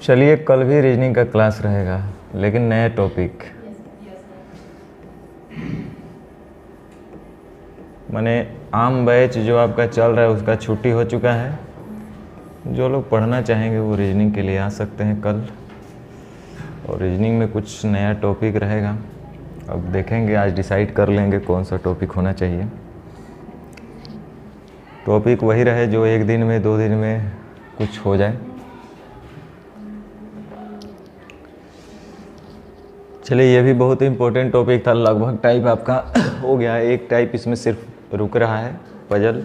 चलिए कल भी रीजनिंग का क्लास रहेगा, लेकिन नया टॉपिक। माने आम बैच जो आपका चल रहा है उसका छुट्टी हो चुका है। जो लोग पढ़ना चाहेंगे वो रीजनिंग के लिए आ सकते हैं कल, और रीजनिंग में कुछ नया टॉपिक रहेगा। अब देखेंगे, आज डिसाइड कर लेंगे कौन सा टॉपिक होना चाहिए। टॉपिक वही रहे जो एक दिन में 2 दिन में कुछ हो जाए। चलिए, ये भी बहुत इम्पोर्टेंट टॉपिक था। लगभग टाइप आपका हो गया है, एक टाइप इसमें सिर्फ रुक रहा है, पजल।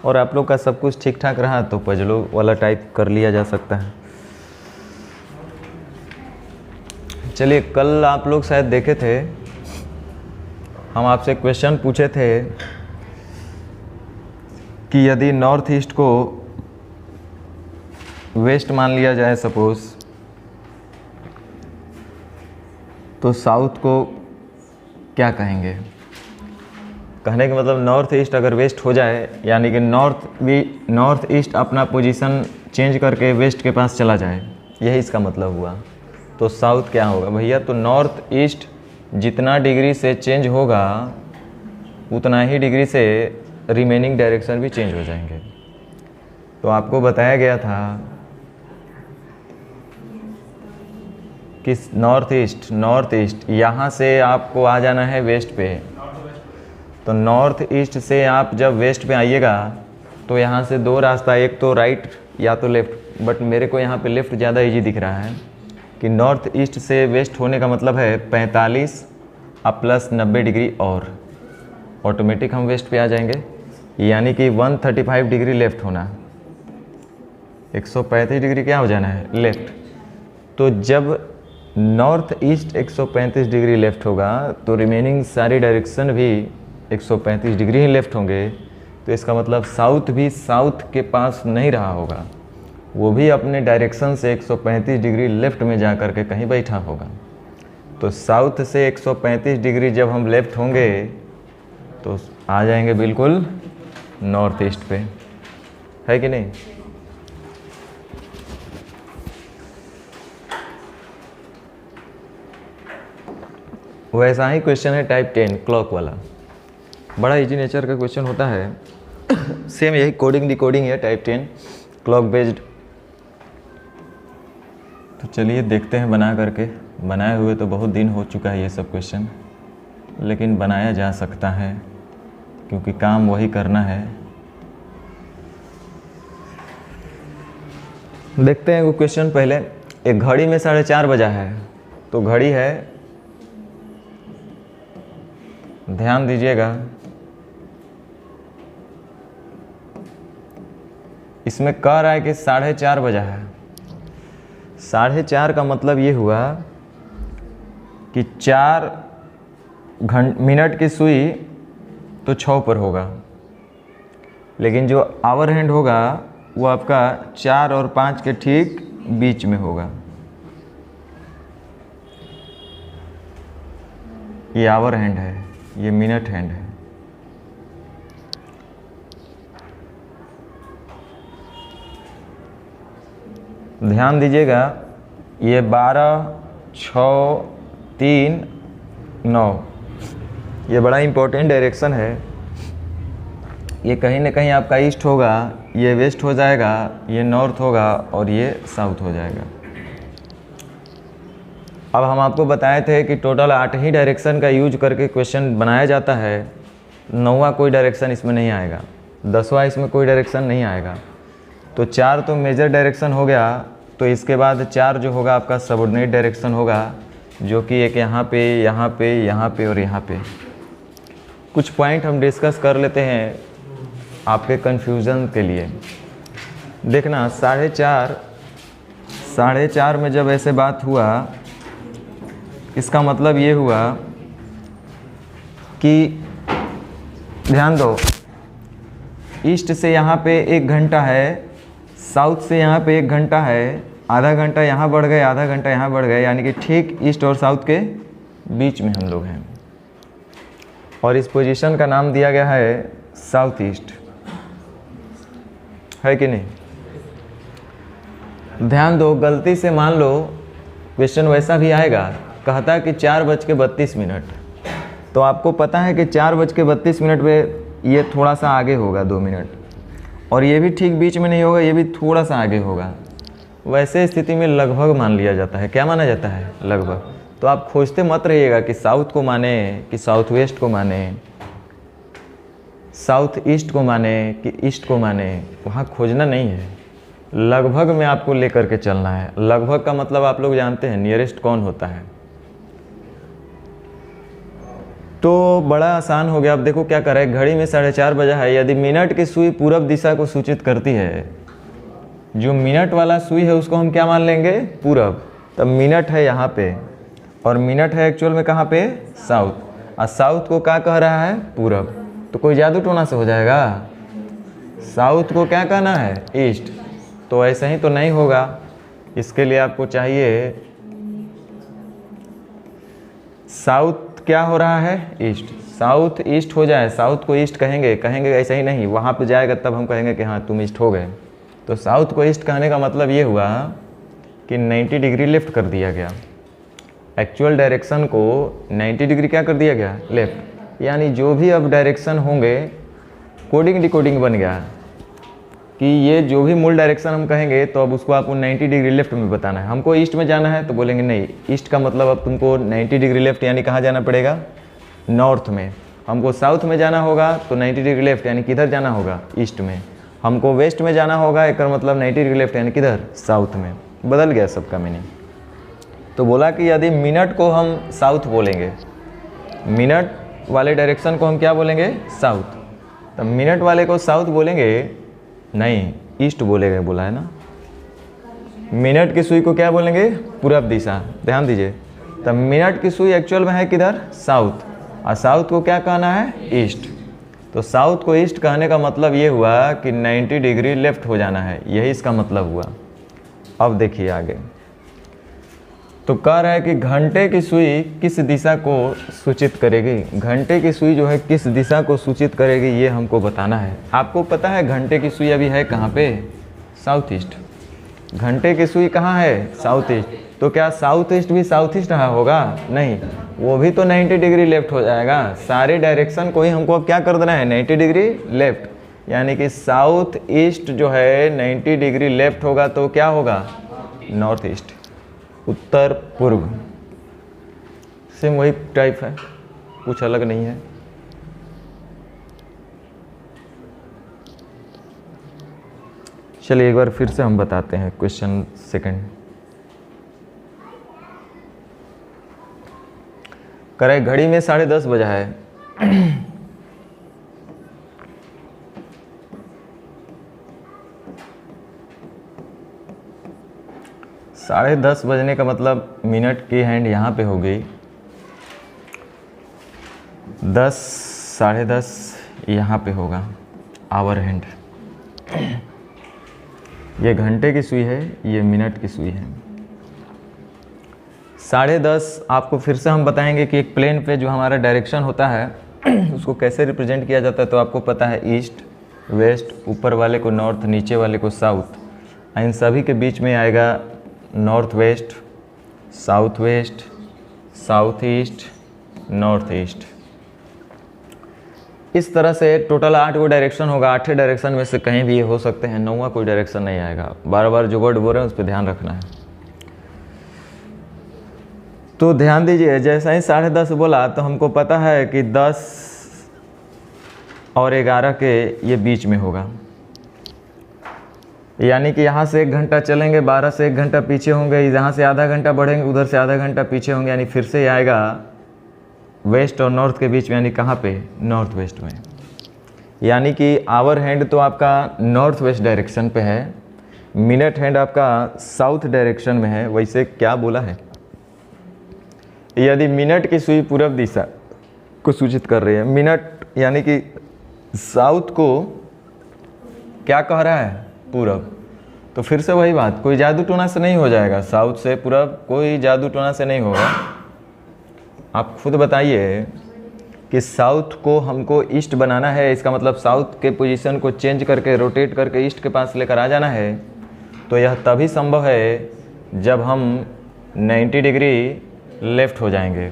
और आप लोग का सब कुछ ठीक ठाक रहा तो पजलों वाला टाइप कर लिया जा सकता है। चलिए, कल आप लोग शायद देखे थे, हम आपसे क्वेश्चन पूछे थे कि यदि नॉर्थ ईस्ट को वेस्ट मान लिया जाए सपोज, तो साउथ को क्या कहेंगे। कहने का मतलब नॉर्थ ईस्ट अगर वेस्ट हो जाए, यानी कि नॉर्थ ईस्ट अपना पोजीशन चेंज करके वेस्ट के पास चला जाए, यही इसका मतलब हुआ। तो साउथ क्या होगा भैया? तो नॉर्थ ईस्ट जितना डिग्री से चेंज होगा उतना ही डिग्री से रिमेनिंग डायरेक्शन भी चेंज हो जाएंगे। तो आपको बताया गया था कि नॉर्थ ईस्ट यहाँ से आपको आ जाना है वेस्ट पे। तो नॉर्थ ईस्ट से आप जब वेस्ट पे आइएगा तो यहाँ से 2 रास्ता, एक तो राइट या तो लेफ़्ट, बट मेरे को यहाँ पे लेफ़्ट ज़्यादा इजी दिख रहा है कि नॉर्थ ईस्ट से वेस्ट होने का मतलब है 45 अब प्लस 90 डिग्री और ऑटोमेटिक हम वेस्ट पे आ जाएंगे। यानी कि 135 डिग्री लेफ़्ट होना, 135 डिग्री क्या हो जाना है लेफ़्ट। तो जब नॉर्थ ईस्ट 135 डिग्री लेफ़्ट होगा तो रिमेनिंग सारी डायरेक्शन भी 135 डिग्री ही लेफ़्ट होंगे। तो इसका मतलब साउथ भी साउथ के पास नहीं रहा होगा, वो भी अपने डायरेक्शन से 135 डिग्री लेफ़्ट में जा कर के कहीं बैठा होगा। तो साउथ से 135 डिग्री जब हम लेफ़्ट होंगे तो आ जाएंगे बिल्कुल नॉर्थ ईस्ट पे, है कि नहीं। वैसा ही क्वेश्चन है टाइप 10 क्लॉक वाला, बड़ा इजी नेचर का क्वेश्चन होता है। सेम यही कोडिंग डिकोडिंग है, टाइप 10 क्लॉक बेस्ड। तो चलिए देखते हैं बना करके। बनाए हुए तो बहुत दिन हो चुका है ये सब क्वेश्चन, लेकिन बनाया जा सकता है क्योंकि काम वही करना है। देखते हैं वो क्वेश्चन पहले। एक घड़ी में 4:30 बजा है, तो घड़ी है, ध्यान दीजिएगा, इसमें कह रहा है कि 4:30 बजा है। 4:30 का मतलब ये हुआ कि 4 मिनट की सुई तो 6 पर होगा, लेकिन जो आवर हैंड होगा वो आपका 4 और 5 के ठीक बीच में होगा। ये आवर हैंड है, ये मिनट हैंड है। ध्यान दीजिएगा, ये 12, 6, 3, 9, ये बड़ा इम्पोर्टेंट डायरेक्शन है। ये कहीं ना कहीं आपका ईस्ट होगा, ये वेस्ट हो जाएगा, ये नॉर्थ होगा और ये साउथ हो जाएगा। अब हम आपको बताए थे कि टोटल 8 ही डायरेक्शन का यूज करके क्वेश्चन बनाया जाता है। 9वां कोई डायरेक्शन इसमें नहीं आएगा, 10वां इसमें कोई डायरेक्शन नहीं आएगा। तो 4 तो मेजर डायरेक्शन हो गया, तो इसके बाद 4 जो होगा आपका सबऑर्डिनेट डायरेक्शन होगा, जो कि एक यहाँ पे, यहाँ पे, यहाँ पे और यहाँ पे। कुछ पॉइंट हम डिस्कस कर लेते हैं आपके कन्फ्यूज़न के लिए। देखना, 4:30 में जब ऐसे बात हुआ, इसका मतलब ये हुआ कि ध्यान दो, ईस्ट से यहाँ पे 1 घंटा है, साउथ से यहाँ पे 1 घंटा है, आधा घंटा यहाँ बढ़ गए, आधा घंटा यहाँ बढ़ गए, यानी कि ठीक ईस्ट और साउथ के बीच में हम लोग हैं। और इस पोजीशन का नाम दिया गया है साउथ ईस्ट, है कि नहीं। ध्यान दो, गलती से मान लो क्वेश्चन वैसा भी आएगा, कहता है कि 4:32, तो आपको पता है कि 4:32 पे ये थोड़ा सा आगे होगा 2 मिनट, और ये भी ठीक बीच में नहीं होगा, ये भी थोड़ा सा आगे होगा। वैसे स्थिति में लगभग मान लिया जाता है। क्या माना जाता है? लगभग। तो आप खोजते मत रहिएगा कि साउथ को माने कि साउथ वेस्ट को माने, साउथ ईस्ट को माने कि ईस्ट को माने, वहाँ खोजना नहीं है। लगभग में आपको लेकर के चलना है। लगभग का मतलब आप लोग जानते हैं, नियरेस्ट कौन होता है। तो बड़ा आसान हो गया। अब देखो क्या कर रहा है, घड़ी में 4:30 बजा है। यदि मिनट की सुई पूरब दिशा को सूचित करती है, जो मिनट वाला सुई है उसको हम क्या मान लेंगे? पूरब। तब मिनट है यहाँ पे, और मिनट है एक्चुअल में कहाँ पे? साउथ। और साउथ को क्या कह रहा है? पूरब। तो कोई जादू टोना से हो जाएगा? साउथ को क्या कहना है? ईस्ट। तो ऐसा ही तो नहीं होगा। इसके लिए आपको चाहिए साउथ क्या हो रहा है? ईस्ट। साउथ ईस्ट हो जाए, साउथ को ईस्ट कहेंगे ऐसा ही नहीं, वहाँ पे जाएगा तब हम कहेंगे कि हाँ तुम ईस्ट हो गए। तो साउथ को ईस्ट कहने का मतलब ये हुआ कि 90 डिग्री लेफ्ट कर दिया गया। एक्चुअल डायरेक्शन को 90 डिग्री क्या कर दिया गया? लेफ्ट। यानी जो भी अब डायरेक्शन होंगे, कोडिंग डिकोडिंग बन गया कि ये जो भी मूल डायरेक्शन हम कहेंगे तो अब उसको आपको 90 डिग्री लेफ्ट में बताना है। हमको ईस्ट में जाना है तो बोलेंगे नहीं, ईस्ट का मतलब अब तुमको 90 डिग्री लेफ्ट यानी कहाँ जाना पड़ेगा? नॉर्थ में। हमको साउथ में जाना होगा तो 90 डिग्री लेफ्ट यानी किधर जाना होगा? ईस्ट में। हमको वेस्ट में जाना होगा, एक मतलब 90 डिग्री लेफ्ट यानी किधर? साउथ में। बदल गया सबका मीनिंग। तो बोला कि यदि मिनट को हम साउथ बोलेंगे, मिनट वाले डायरेक्शन को हम क्या बोलेंगे? साउथ। तो मिनट वाले को साउथ बोलेंगे नहीं, ईस्ट बोलेंगे, बोला है ना। मिनट की सुई को क्या बोलेंगे? पूरब दिशा। ध्यान दीजिए, तब मिनट की सुई एक्चुअल में है किधर? साउथ। और साउथ को क्या कहना है? ईस्ट। तो साउथ को ईस्ट कहने का मतलब ये हुआ कि 90 डिग्री लेफ्ट हो जाना है, यही इसका मतलब हुआ। अब देखिए आगे, तो कह रहा है कि घंटे की सुई किस दिशा को सूचित करेगी। घंटे की सुई जो है किस दिशा को सूचित करेगी ये हमको बताना है। आपको पता है घंटे की सुई अभी है कहाँ पे? South east. घंटे की सुई कहाँ है? South east. तो क्या साउथ ईस्ट भी साउथ ईस्ट रहा होगा? नहीं, वो भी तो 90 डिग्री लेफ्ट हो जाएगा। सारे डायरेक्शन को ही हमको अब क्या कर देना है? 90 डिग्री लेफ्ट। यानी कि साउथ ईस्ट जो है 90 डिग्री लेफ्ट होगा तो क्या होगा? नॉर्थ ईस्ट, उत्तर पूर्व। सेम वही टाइप है, कुछ अलग नहीं है। चलिए एक बार फिर से हम बताते हैं क्वेश्चन सेकंड। करे घड़ी में 10:30 बजा है। 10:30 बजने का मतलब मिनट की हैंड यहाँ पे हो गई, 10 10:30 यहाँ पे होगा आवर हैंड। ये घंटे की सुई है, ये मिनट की सुई है। 10:30 आपको फिर से हम बताएंगे कि एक प्लेन पे जो हमारा डायरेक्शन होता है उसको कैसे रिप्रेजेंट किया जाता है। तो आपको पता है ईस्ट वेस्ट, ऊपर वाले को नॉर्थ, नीचे वाले को साउथ। इन सभी के बीच में आएगा north west, south west, south east, north east. इस तरह से टोटल 8 गो डायरेक्शन होगा। 8 डायरेक्शन में से कहीं भी ये हो सकते हैं, 9वां कोई डायरेक्शन नहीं आएगा। बार बार जो वर्ड बोल रहे हैं उस पर ध्यान रखना है। तो ध्यान दीजिए, जैसा ही 10:30 बोला तो हमको पता है कि 10 और 11 के ये बीच में होगा। यानी कि यहाँ से 1 घंटा चलेंगे, 12 से 1 घंटा पीछे होंगे, यहाँ से आधा घंटा बढ़ेंगे, उधर से आधा घंटा पीछे होंगे। यानी फिर से आएगा वेस्ट और नॉर्थ के बीच में, यानी कहाँ पे? नॉर्थ वेस्ट में। यानी कि आवर हैंड तो आपका नॉर्थ वेस्ट डायरेक्शन पे है, मिनट हैंड आपका साउथ डायरेक्शन में है। वैसे क्या बोला है? यदि मिनट की सुई पूरब दिशा को सूचित कर रही है, मिनट यानी कि साउथ को क्या कह रहा है? पूरब। तो फिर से वही बात, कोई जादू टोना से नहीं हो जाएगा। साउथ से पूरब कोई जादू टोना से नहीं होगा। आप खुद बताइए कि साउथ को हमको ईस्ट बनाना है, इसका मतलब साउथ के पोजीशन को चेंज करके रोटेट करके ईस्ट के पास लेकर आ जाना है। तो यह तभी संभव है जब हम 90 डिग्री लेफ़्ट हो जाएंगे,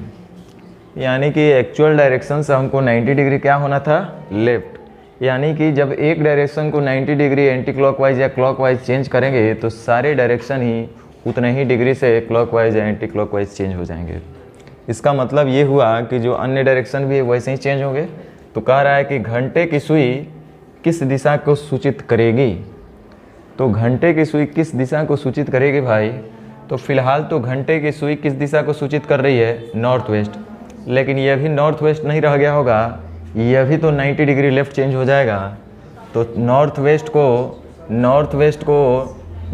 यानी कि एक्चुअल डायरेक्शन से हमको 90 डिग्री क्या होना था, लेफ़्ट। यानी कि जब एक डायरेक्शन को 90 डिग्री एंटी क्लॉकवाइज या क्लॉकवाइज चेंज करेंगे तो सारे डायरेक्शन ही उतने ही डिग्री से क्लॉकवाइज या एंटी क्लॉकवाइज चेंज हो जाएंगे। इसका मतलब ये हुआ कि जो अन्य डायरेक्शन भी है वैसे ही चेंज होंगे। तो कह रहा है कि घंटे की सुई किस दिशा को सूचित करेगी, तो घंटे की सुई किस दिशा को सूचित करेगी भाई, तो फिलहाल तो घंटे की सुई किस दिशा को सूचित कर रही है, नॉर्थ वेस्ट। लेकिन यह भी नॉर्थ वेस्ट नहीं रह गया होगा, यह भी तो 90 डिग्री लेफ़्ट चेंज हो जाएगा। तो नॉर्थ वेस्ट को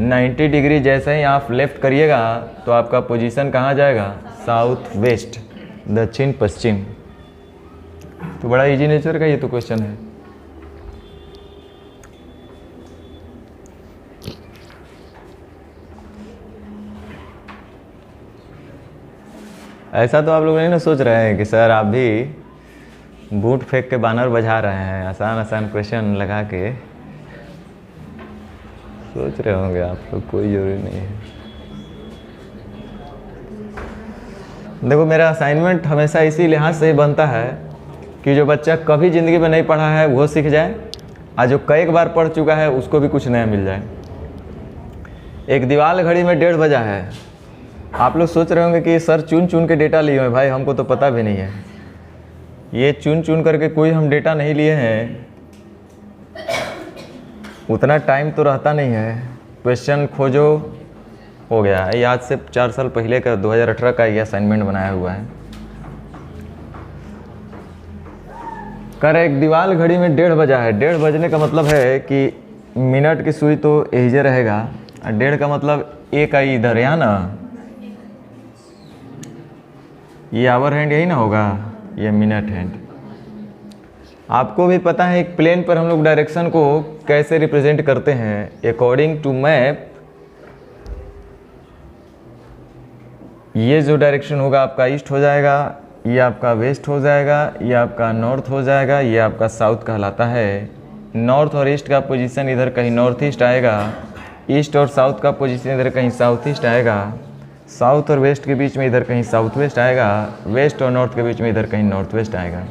90 डिग्री जैसे ही आप लेफ़्ट करिएगा तो आपका पोजीशन कहाँ जाएगा, साउथ वेस्ट, दक्षिण पश्चिम। तो बड़ा इजी नेचर का ये तो क्वेश्चन है। ऐसा तो आप लोग नहीं ना सोच रहे हैं कि सर आप भी बूट फेंक के बानर बजा रहे हैं, आसान आसान क्वेश्चन लगा के सोच रहे होंगे आप लोग, कोई ज़रूरी नहीं है। देखो मेरा असाइनमेंट हमेशा इसी लिहाज से ही बनता है कि जो बच्चा कभी ज़िंदगी में नहीं पढ़ा है वो सीख जाए, और जो कई बार पढ़ चुका है उसको भी कुछ नया मिल जाए। एक दीवार घड़ी में 1:30 बजा है। आप लोग सोच रहे होंगे कि सर चुन चुन के डेटा लिए हैं, भाई हमको तो पता भी नहीं है, ये चुन चुन करके कोई हम डेटा नहीं लिए हैं, उतना टाइम तो रहता नहीं है। क्वेश्चन खोजो, हो गया। ये आज से 4 साल पहले का 2018 का ये असाइनमेंट बनाया हुआ है। कर एक दीवार घड़ी में 1:30 बजा है। 1:30 बजने का मतलब है कि मिनट की सुई तो यही रहेगा, और 1:30 का मतलब एक आई इधर, यहाँ ना ये आवर हैंड यही ना होगा, ये मिनट हैंड। आपको भी पता है एक प्लेन पर हम लोग डायरेक्शन को कैसे रिप्रेजेंट करते हैं, अकॉर्डिंग टू मैप। ये जो डायरेक्शन होगा आपका ईस्ट हो जाएगा, ये आपका वेस्ट हो जाएगा, ये आपका नॉर्थ हो जाएगा, ये आपका साउथ कहलाता है। नॉर्थ और ईस्ट का पोजीशन इधर कहीं नॉर्थ ईस्ट आएगा, ईस्ट और साउथ का पोजीशन इधर कहीं साउथ ईस्ट आएगा, साउथ और वेस्ट के बीच में इधर कहीं साउथ वेस्ट आएगा, वेस्ट और नॉर्थ के बीच में इधर कहीं नॉर्थ वेस्ट आएगा।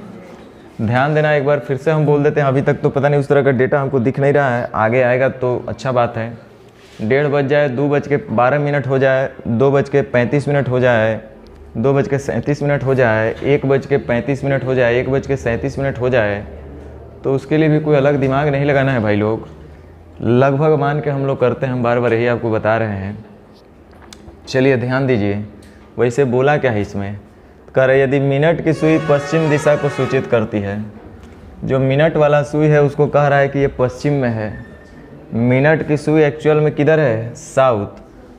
ध्यान देना, एक बार फिर से हम बोल देते हैं, अभी तक तो पता नहीं उस तरह का डेटा हमको दिख नहीं रहा है, आगे आएगा तो अच्छा बात है। 1:30 बज जाए, 2:12 हो जाए, 2:35 हो जाए, 2:37 हो जाए, 1:35 हो जाए, 1:37 हो जाए, तो उसके लिए भी कोई अलग दिमाग नहीं लगाना है भाई लोग, लगभग मान के हम लोग करते हैं, हम बार बार यही आपको बता रहे हैं। चलिए ध्यान दीजिए, वैसे बोला क्या है इसमें, कर यदि मिनट की सुई पश्चिम दिशा को सूचित करती है, जो मिनट वाला सुई है उसको कह रहा है कि ये पश्चिम में है। मिनट की सुई एक्चुअल में किधर है, साउथ,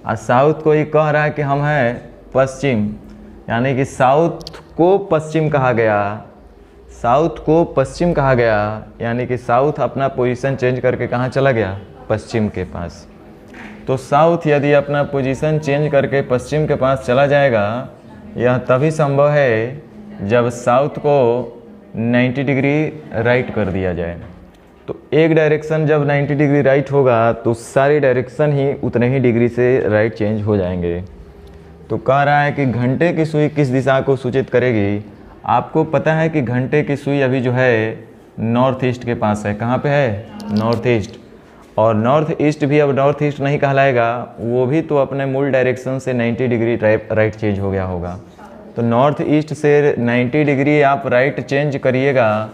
और साउथ को ही कह रहा है कि हम हैं पश्चिम, यानी कि साउथ को पश्चिम कहा गया, साउथ को पश्चिम कहा गया, यानी कि साउथ अपना पोजीशन चेंज करके कहाँ चला गया, पश्चिम के पास। तो साउथ यदि अपना पोजीशन चेंज करके पश्चिम के पास चला जाएगा, यह तभी संभव है जब साउथ को 90 डिग्री राइट कर दिया जाए। तो एक डायरेक्शन जब 90 डिग्री राइट होगा तो सारी डायरेक्शन ही उतने ही डिग्री से राइट चेंज हो जाएंगे। तो कह रहा है कि घंटे की सुई किस दिशा को सूचित करेगी। आपको पता है कि घंटे की सुई अभी जो है नॉर्थ ईस्ट के पास है। कहाँ पे है, नॉर्थ ईस्ट। और नॉर्थ ईस्ट भी अब नॉर्थ ईस्ट नहीं कहलाएगा, वो भी तो अपने मूल डायरेक्शन से 90 डिग्री राइट चेंज हो गया होगा। तो नॉर्थ ईस्ट से 90 डिग्री आप राइट चेंज करिएगा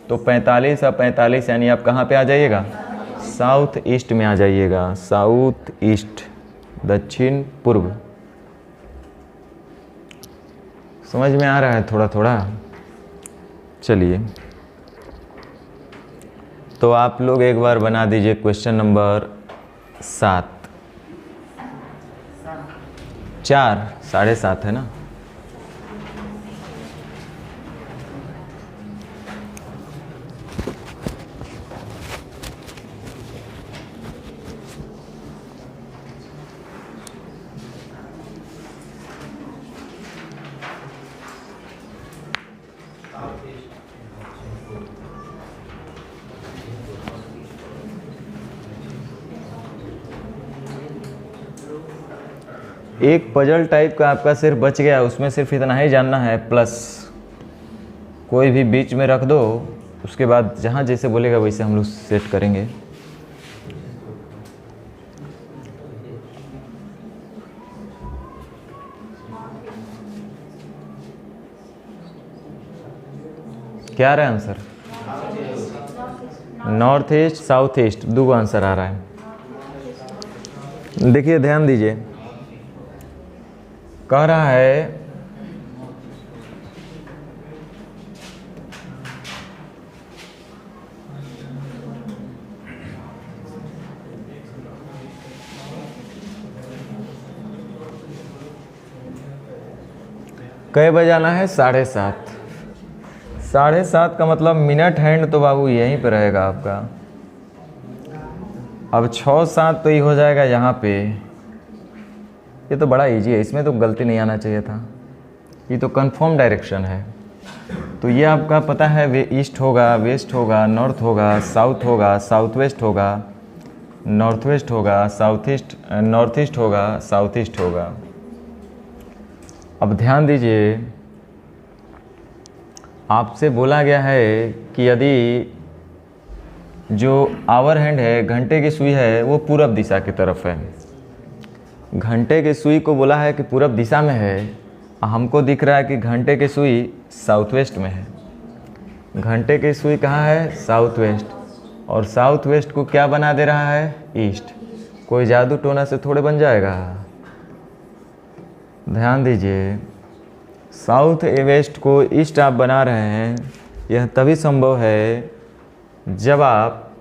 तो 45 और 45 यानी आप कहाँ पे आ जाइएगा, साउथ ईस्ट में आ जाइएगा, साउथ ईस्ट, दक्षिण पूर्व। समझ में आ रहा है थोड़ा थोड़ा। चलिए तो आप लोग एक बार बना दीजिए क्वेश्चन नंबर 7, 4, 7.5 है ना। एक पजल टाइप का आपका सिर्फ बच गया, उसमें सिर्फ इतना ही जानना है, प्लस कोई भी बीच में रख दो, उसके बाद जहाँ जैसे बोलेगा वैसे हम लोग सेट करेंगे। क्या रहा है answer? North east, south east, दो आंसर आ रहा है। देखिए ध्यान दीजिए, कह रहा है कई बजे आना है? 7:30। 7:30 का मतलब मिनट हैंड तो बाबू यहीं पे रहेगा आपका। अब 6-7 तो ये हो जाएगा यहाँ पे। ये तो बड़ा इजी है, इसमें तो गलती नहीं आना चाहिए था, ये तो कंफर्म डायरेक्शन है। तो ये आपका पता है, वे ईस्ट होगा, वेस्ट होगा, नॉर्थ होगा, साउथ होगा, साउथ वेस्ट होगा, नॉर्थ वेस्ट होगा, साउथ ईस्ट, नॉर्थ ईस्ट होगा, साउथ ईस्ट होगा। अब ध्यान दीजिए, आपसे बोला गया है कि यदि जो आवर हैंड है, घंटे की सुई है, वो पूरब दिशा की तरफ है। घंटे की सुई को बोला है कि पूरब दिशा में है, हमको दिख रहा है कि घंटे की सुई साउथ वेस्ट में है। घंटे की सुई कहाँ है? South west. और साउथ वेस्ट को क्या बना दे रहा है? ईस्ट। कोई जादू टोना से थोड़े बन जाएगा। ध्यान दीजिए, साउथ वेस्ट को ईस्ट आप बना रहे हैं, यह तभी संभव है जब आप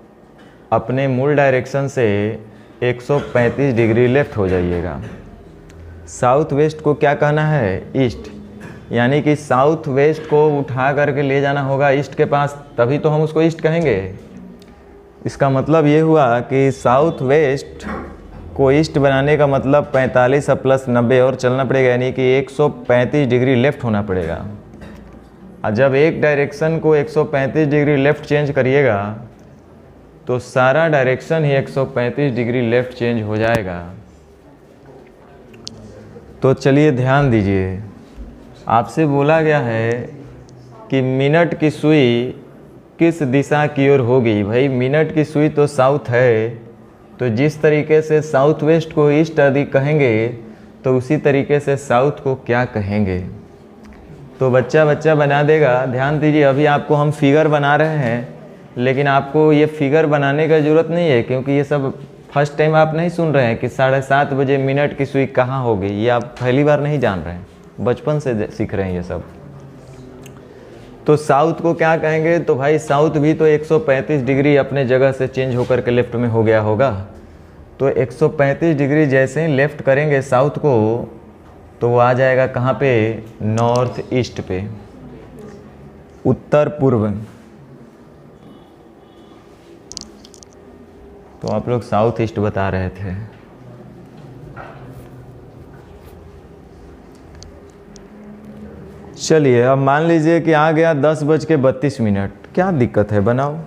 अपने मूल डायरेक्शन से 135 डिग्री लेफ्ट हो जाइएगा। साउथ वेस्ट को क्या कहना है? ईस्ट। यानी कि साउथ वेस्ट को उठा करके ले जाना होगा ईस्ट के पास, तभी तो हम उसको ईस्ट कहेंगे। इसका मतलब ये हुआ कि साउथ वेस्ट को ईस्ट बनाने का मतलब 45 प्लस 90 और चलना पड़ेगा, यानी कि 135 डिग्री लेफ्ट होना पड़ेगा। और जब एक डायरेक्शन को 135 डिग्री लेफ्ट चेंज करिएगा तो सारा डायरेक्शन ही 135 डिग्री लेफ्ट चेंज हो जाएगा। तो चलिए ध्यान दीजिए, आपसे बोला गया है कि मिनट की सुई किस दिशा की ओर होगी। भाई मिनट की सुई तो साउथ है, तो जिस तरीके से साउथ वेस्ट को ईस्ट आदि कहेंगे तो उसी तरीके से साउथ को क्या कहेंगे। तो बच्चा बना देगा। ध्यान दीजिए, अभी आपको हम फिगर बना रहे हैं, लेकिन आपको ये फिगर बनाने का ज़रूरत नहीं है, क्योंकि ये सब फर्स्ट टाइम आप नहीं सुन रहे हैं कि 7:30 बजे मिनट की सुई कहाँ होगी। ये आप पहली बार नहीं जान रहे हैं, बचपन से सीख रहे हैं ये सब। तो साउथ को क्या कहेंगे? तो भाई साउथ भी तो 135 डिग्री अपने जगह से चेंज होकर के लेफ्ट में हो गया होगा। तो 135 डिग्री जैसे ही लेफ्ट करेंगे साउथ को, तो वो आ जाएगा कहाँ पे? नॉर्थ ईस्ट पे, उत्तर पूर्व। तो आप लोग साउथ ईस्ट बता रहे थे। चलिए अब मान लीजिए कि आ गया 10:32। क्या दिक्कत है, बनाओ।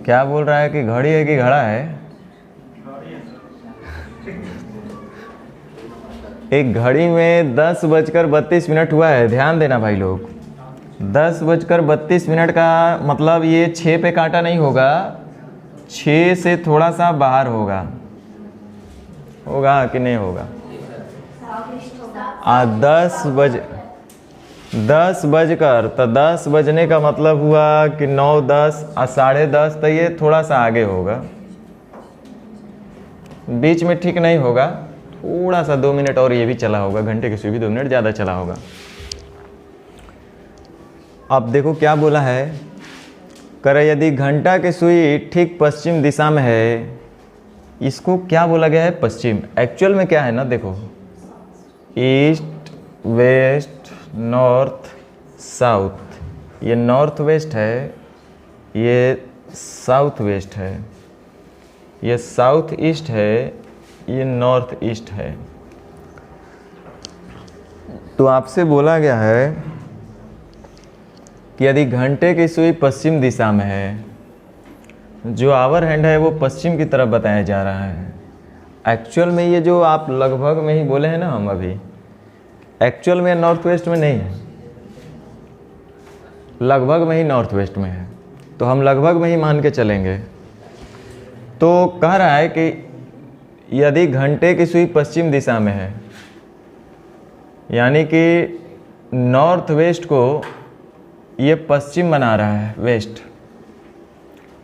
क्या बोल रहा है कि घड़ी है कि घड़ा है? एक घड़ी में 10:32 हुआ है। ध्यान देना भाई लोग, 10:32 का मतलब ये 6 पे काटा नहीं होगा, 6 से थोड़ा सा बाहर होगा। होगा कि नहीं होगा? 10 बजकर, तो 10 बजने का मतलब हुआ कि 9, 10 और 10:30, तो ये थोड़ा सा आगे होगा, बीच में ठीक नहीं होगा। थोड़ा सा 2 मिनट और ये भी चला होगा, घंटे की सुई भी 2 मिनट ज़्यादा चला होगा। अब देखो क्या बोला है, करे यदि घंटा की सुई ठीक पश्चिम दिशा में है, इसको क्या बोला गया है? पश्चिम। एक्चुअल में क्या है ना, देखो, ईस्ट, वेस्ट, नॉर्थ, साउथ। ये नॉर्थ वेस्ट है, ये साउथ वेस्ट है, ये साउथ ईस्ट है, ये नॉर्थ ईस्ट है। तो आपसे बोला गया है कि यदि घंटे की सुई पश्चिम दिशा में है, जो आवर हैंड है वो पश्चिम की तरफ बताया जा रहा है। एक्चुअल में ये जो आप लगभग में ही बोले हैं ना हम अभी, एक्चुअल में नॉर्थ वेस्ट में नहीं है, लगभग में ही नॉर्थ वेस्ट में है। तो हम लगभग में ही मान के चलेंगे। तो कह रहा है कि यदि घंटे की सुई पश्चिम दिशा में है, यानी कि नॉर्थ वेस्ट को ये पश्चिम बना रहा है, वेस्ट।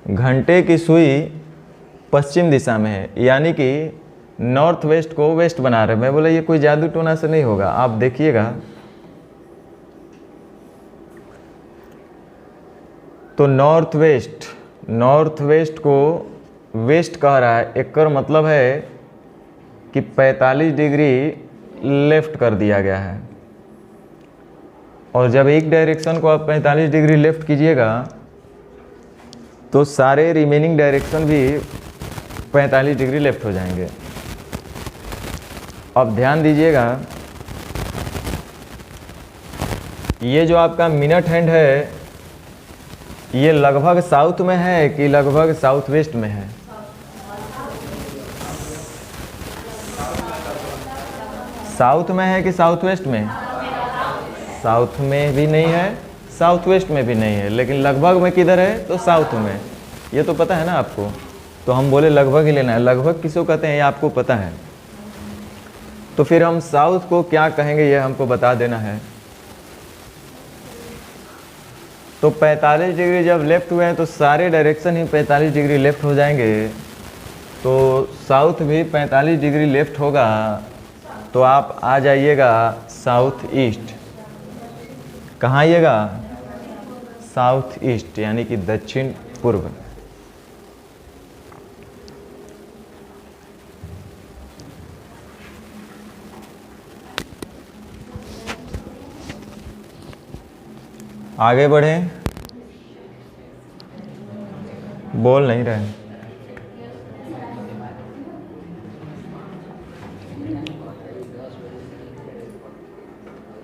घंटे की सुई पश्चिम दिशा में है, यानी कि नॉर्थ वेस्ट को वेस्ट बना रहे हैं। मैं बोला ये कोई जादू टोना से नहीं होगा, आप देखिएगा। तो नॉर्थ वेस्ट को वेस्ट कह रहा है, एक कर मतलब है कि 45 डिग्री लेफ्ट कर दिया गया है। और जब एक डायरेक्शन को आप 45 डिग्री लेफ्ट कीजिएगा तो सारे रिमेनिंग डायरेक्शन भी 45 डिग्री लेफ्ट हो जाएंगे। अब ध्यान दीजिएगा, ये जो आपका मिनट हैंड है ये लगभग साउथ में है कि लगभग साउथ वेस्ट में है? साउथ में है कि साउथ वेस्ट में? साउथ में भी नहीं है, साउथ वेस्ट में भी नहीं है, लेकिन लगभग में किधर है? तो साउथ में। ये तो पता है ना आपको, तो हम बोले लगभग ही लेना है। लगभग किसको कहते हैं ये आपको पता है। तो फिर हम साउथ को क्या कहेंगे ये हमको बता देना है। तो 45 डिग्री जब लेफ्ट हुए हैं तो सारे डायरेक्शन ही 45 डिग्री लेफ्ट हो जाएंगे। तो साउथ भी 45 डिग्री लेफ्ट होगा। तो आप आ जाइएगा साउथ ईस्ट। कहाँ आइएगा? साउथ ईस्ट, यानी कि दक्षिण पूर्व। आगे बढ़ें, बोल नहीं रहे।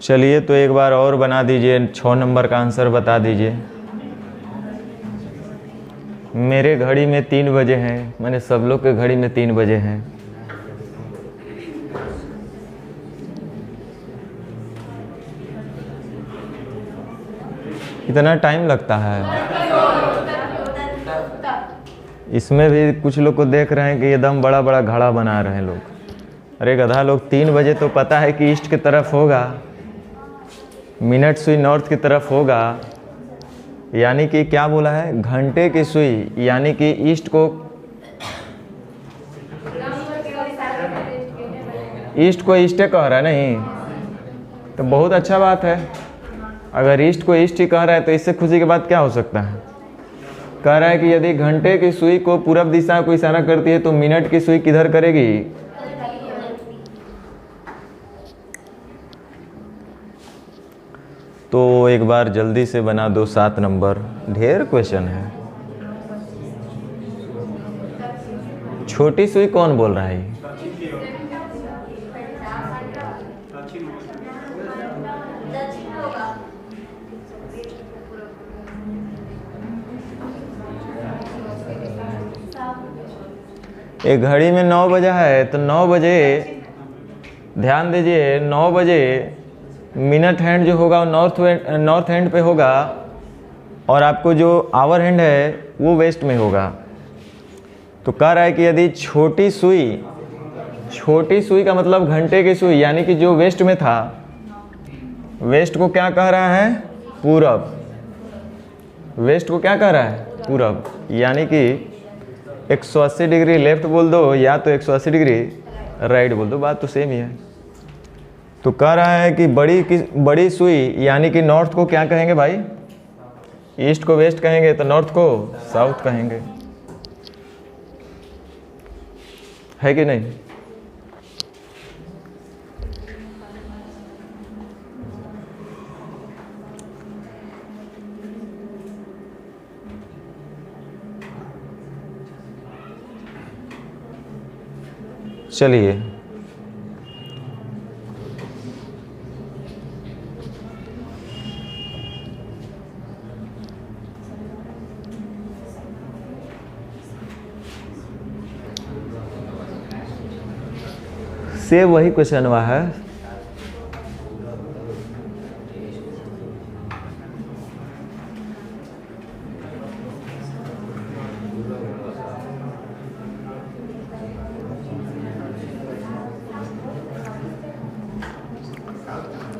चलिए तो एक बार और बना दीजिए, 6 नंबर का आंसर बता दीजिए। मेरे घड़ी में 3 बजे हैं, मैंने सब लोग के घड़ी में 3 बजे हैं। कितना टाइम लगता है? इसमें भी कुछ लोग को देख रहे हैं कि एकदम बड़ा बड़ा घड़ा बना रहे हैं लोग। अरे गधा लोग, 3 बजे तो पता है कि ईस्ट की तरफ होगा, मिनट सुई नॉर्थ की तरफ होगा। यानी कि क्या बोला है? घंटे की सुई, यानी कि ईस्ट को ईस्ट कह रहा है नहीं? तो बहुत अच्छा बात है। अगर ईस्ट को ईस्ट ही कह रहा है तो इससे खुशी के बाद क्या हो सकता है? कह रहा है कि यदि घंटे की सुई को पूरब दिशा को इशारा करती है तो मिनट की सुई किधर करेगी? तो एक बार जल्दी से बना दो 7 नंबर, ढेर क्वेश्चन है। छोटी सुई कौन बोल रहा है? एक घड़ी में 9 बजा है, तो 9 बजे ध्यान दीजिए, 9 बजे मिनट हैंड जो होगा वो नॉर्थ हैंड पे होगा और आपको जो आवर हैंड है वो वेस्ट में होगा। तो कह रहा है कि यदि छोटी सुई का मतलब घंटे की सुई, यानी कि जो वेस्ट में था, वेस्ट को क्या कह रहा है? पूरब। वेस्ट को क्या कह रहा है? पूरब। यानी कि 180 डिग्री लेफ्ट बोल दो या तो 180 डिग्री राइट बोल दो, बात तो सेम ही है। तो कह रहा है कि बड़ी सुई यानी कि नॉर्थ को क्या कहेंगे भाई? ईस्ट को वेस्ट कहेंगे तो नॉर्थ को साउथ कहेंगे, है कि नहीं? चलिए से वही क्वेश्चन हुआ है।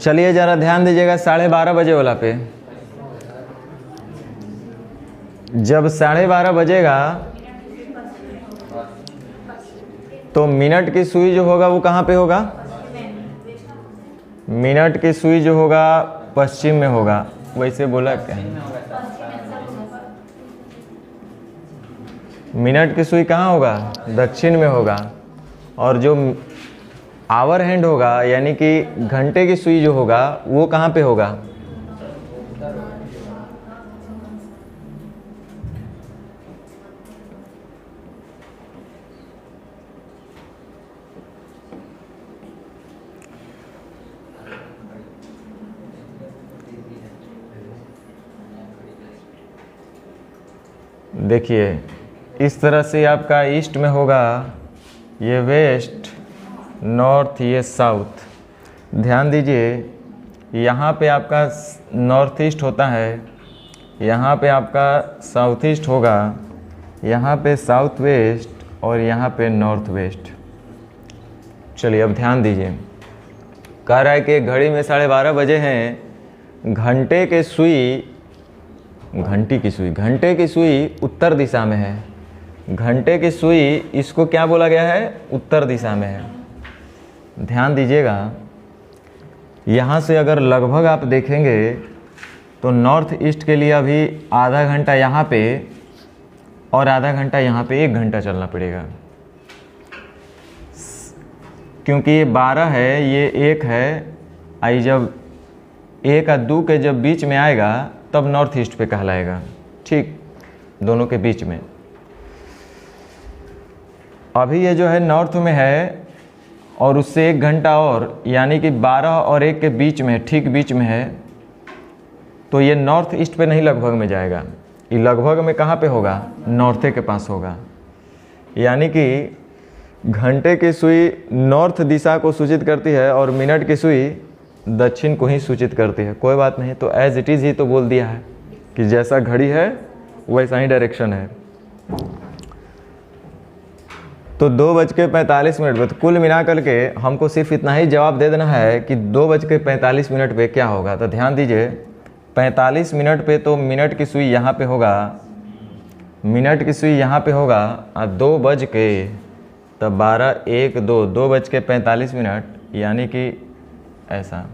चलिए जरा ध्यान दीजिएगा 12:30 बजे वाला पे। जब 12:30 बजेगा तो मिनट की सुई जो होगा वो कहाँ पे होगा? मिनट की सुई जो होगा पश्चिम में होगा। वैसे बोला क्या? मिनट की सुई कहाँ होगा? दक्षिण में होगा। और जो आवर हैंड होगा यानी कि घंटे की सुई जो होगा वो कहाँ पे होगा? देखिए इस तरह से आपका ईस्ट में होगा, ये वेस्ट, नॉर्थ, ये साउथ। ध्यान दीजिए यहाँ पे आपका नॉर्थ ईस्ट होता है, यहाँ पे आपका साउथ ईस्ट होगा, यहाँ पे साउथ वेस्ट और यहाँ पे नॉर्थ वेस्ट। चलिए अब ध्यान दीजिए, कह रहा है कि घड़ी में 12:30 बजे हैं। घंटे की सुई उत्तर दिशा में है। घंटे की सुई इसको क्या बोला गया है? उत्तर दिशा में है। ध्यान दीजिएगा यहाँ से अगर लगभग आप देखेंगे तो नॉर्थ ईस्ट के लिए अभी आधा घंटा यहाँ पे और आधा घंटा यहाँ पे, 1 घंटा चलना पड़ेगा, क्योंकि ये 12 है, ये 1 है। आई जब 1 और 2 के जब बीच में आएगा तब नॉर्थ ईस्ट पे कहलाएगा। ठीक, दोनों के बीच में। अभी ये जो है नॉर्थ में है और उससे 1 घंटा और, यानी कि 12 और 1 के बीच में, ठीक बीच में है, तो ये नॉर्थ ईस्ट पे नहीं लगभग में जाएगा। ये लगभग में कहाँ पे होगा? नॉर्थे के पास होगा। यानी कि घंटे की सुई नॉर्थ दिशा को सूचित करती है और मिनट की सुई दक्षिण को ही सूचित करती है। कोई बात नहीं, तो एज इट इज़ ही तो बोल दिया है कि जैसा घड़ी है वैसा ही डायरेक्शन है। तो 2:45 पे, तो कुल मिला करके हमको सिर्फ इतना ही जवाब दे देना है कि 2:45 पे क्या होगा। तो ध्यान दीजिए 45 मिनट पे तो मिनट की सुई यहाँ पे होगा, मिनट की सुई यहाँ पे होगा, और 2 बज के, तब 12, 1, 2, 2:45, यानी कि ऐसा,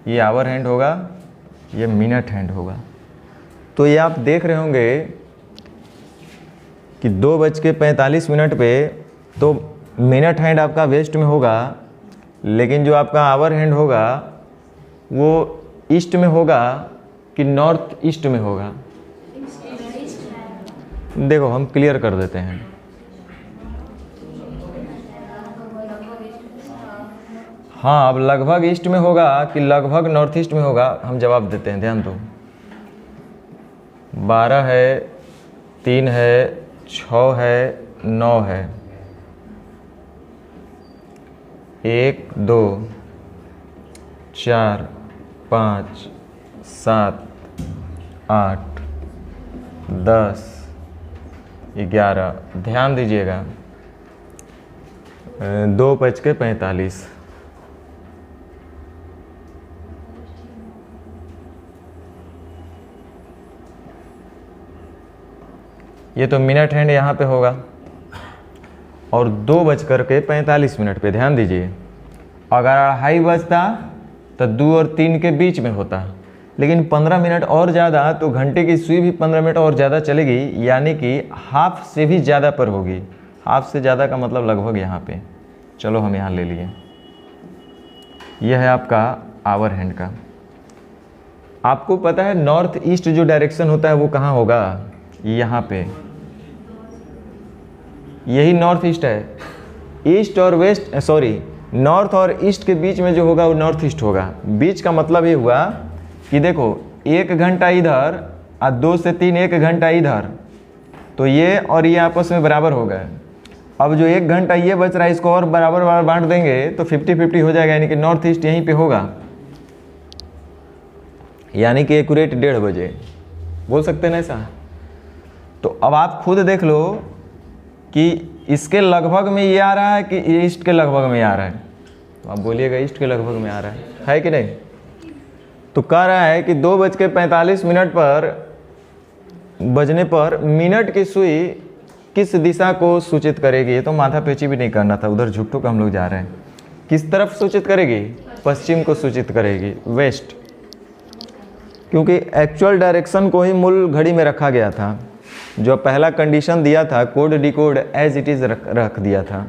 ये आवर हैंड होगा, ये मिनट हैंड होगा। तो ये आप देख रहे होंगे कि 2:45 पे तो मिनट हैंड आपका वेस्ट में होगा, लेकिन जो आपका आवर हैंड होगा वो ईस्ट में होगा कि नॉर्थ ईस्ट में होगा? देखो हम क्लियर कर देते हैं। हाँ, अब लगभग ईस्ट में होगा कि लगभग नॉर्थ ईस्ट में होगा, हम जवाब देते हैं। ध्यान दो, 12 है, 3 है, 6 है, 9 है, 1, 2, 4, 5, 7, 8, 10, 11। ध्यान दीजिएगा 2:45। ये तो मिनट हैंड यहाँ पे होगा और 2:45 पे। ध्यान दीजिए अगर 2:30 बजता तो 2 और 3 के बीच में होता, लेकिन 15 मिनट और ज़्यादा तो घंटे की सुई भी 15 मिनट और ज़्यादा चलेगी, यानी कि हाफ से भी ज़्यादा पर होगी। हाफ से ज़्यादा का मतलब लगभग यहाँ पे। चलो हम यहाँ ले लिए। यह है आपका आवर हैंड का। आपको पता है नॉर्थ ईस्ट जो डायरेक्शन होता है वो कहाँ होगा? यहाँ पे, यही नॉर्थ ईस्ट है। ईस्ट और वेस्ट, सॉरी नॉर्थ और ईस्ट के बीच में जो होगा वो नॉर्थ ईस्ट होगा। बीच का मतलब ये हुआ कि देखो 1 घंटा इधर और 2 से 3 1 घंटा इधर, तो ये और ये आपस में बराबर हो गए। अब जो 1 घंटा ये बच रहा है इसको और बराबर बराबर बांट देंगे तो 50-50 हो जाएगा, यानी कि नॉर्थ ईस्ट यहीं पे होगा, यानी कि एक्यूरेट 1:30 बजे बोल सकते हैं ना ऐसा। तो अब आप खुद देख लो कि इसके लगभग में ये आ रहा है कि ईस्ट के लगभग में आ रहा है, तो आप बोलिएगा ईस्ट के लगभग में आ रहा है कि नहीं। तो कह रहा है कि 2:45 पर बजने पर मिनट की सुई किस दिशा को सूचित करेगी। ये तो माथा पेची भी नहीं करना था, उधर झुकटू का हम लोग जा रहे हैं। किस तरफ सूचित करेगी? पश्चिम को सूचित करेगी, वेस्ट, क्योंकि एक्चुअल डायरेक्शन को ही मूल घड़ी में रखा गया था। जो पहला कंडीशन दिया था code decode as it is रख दिया था।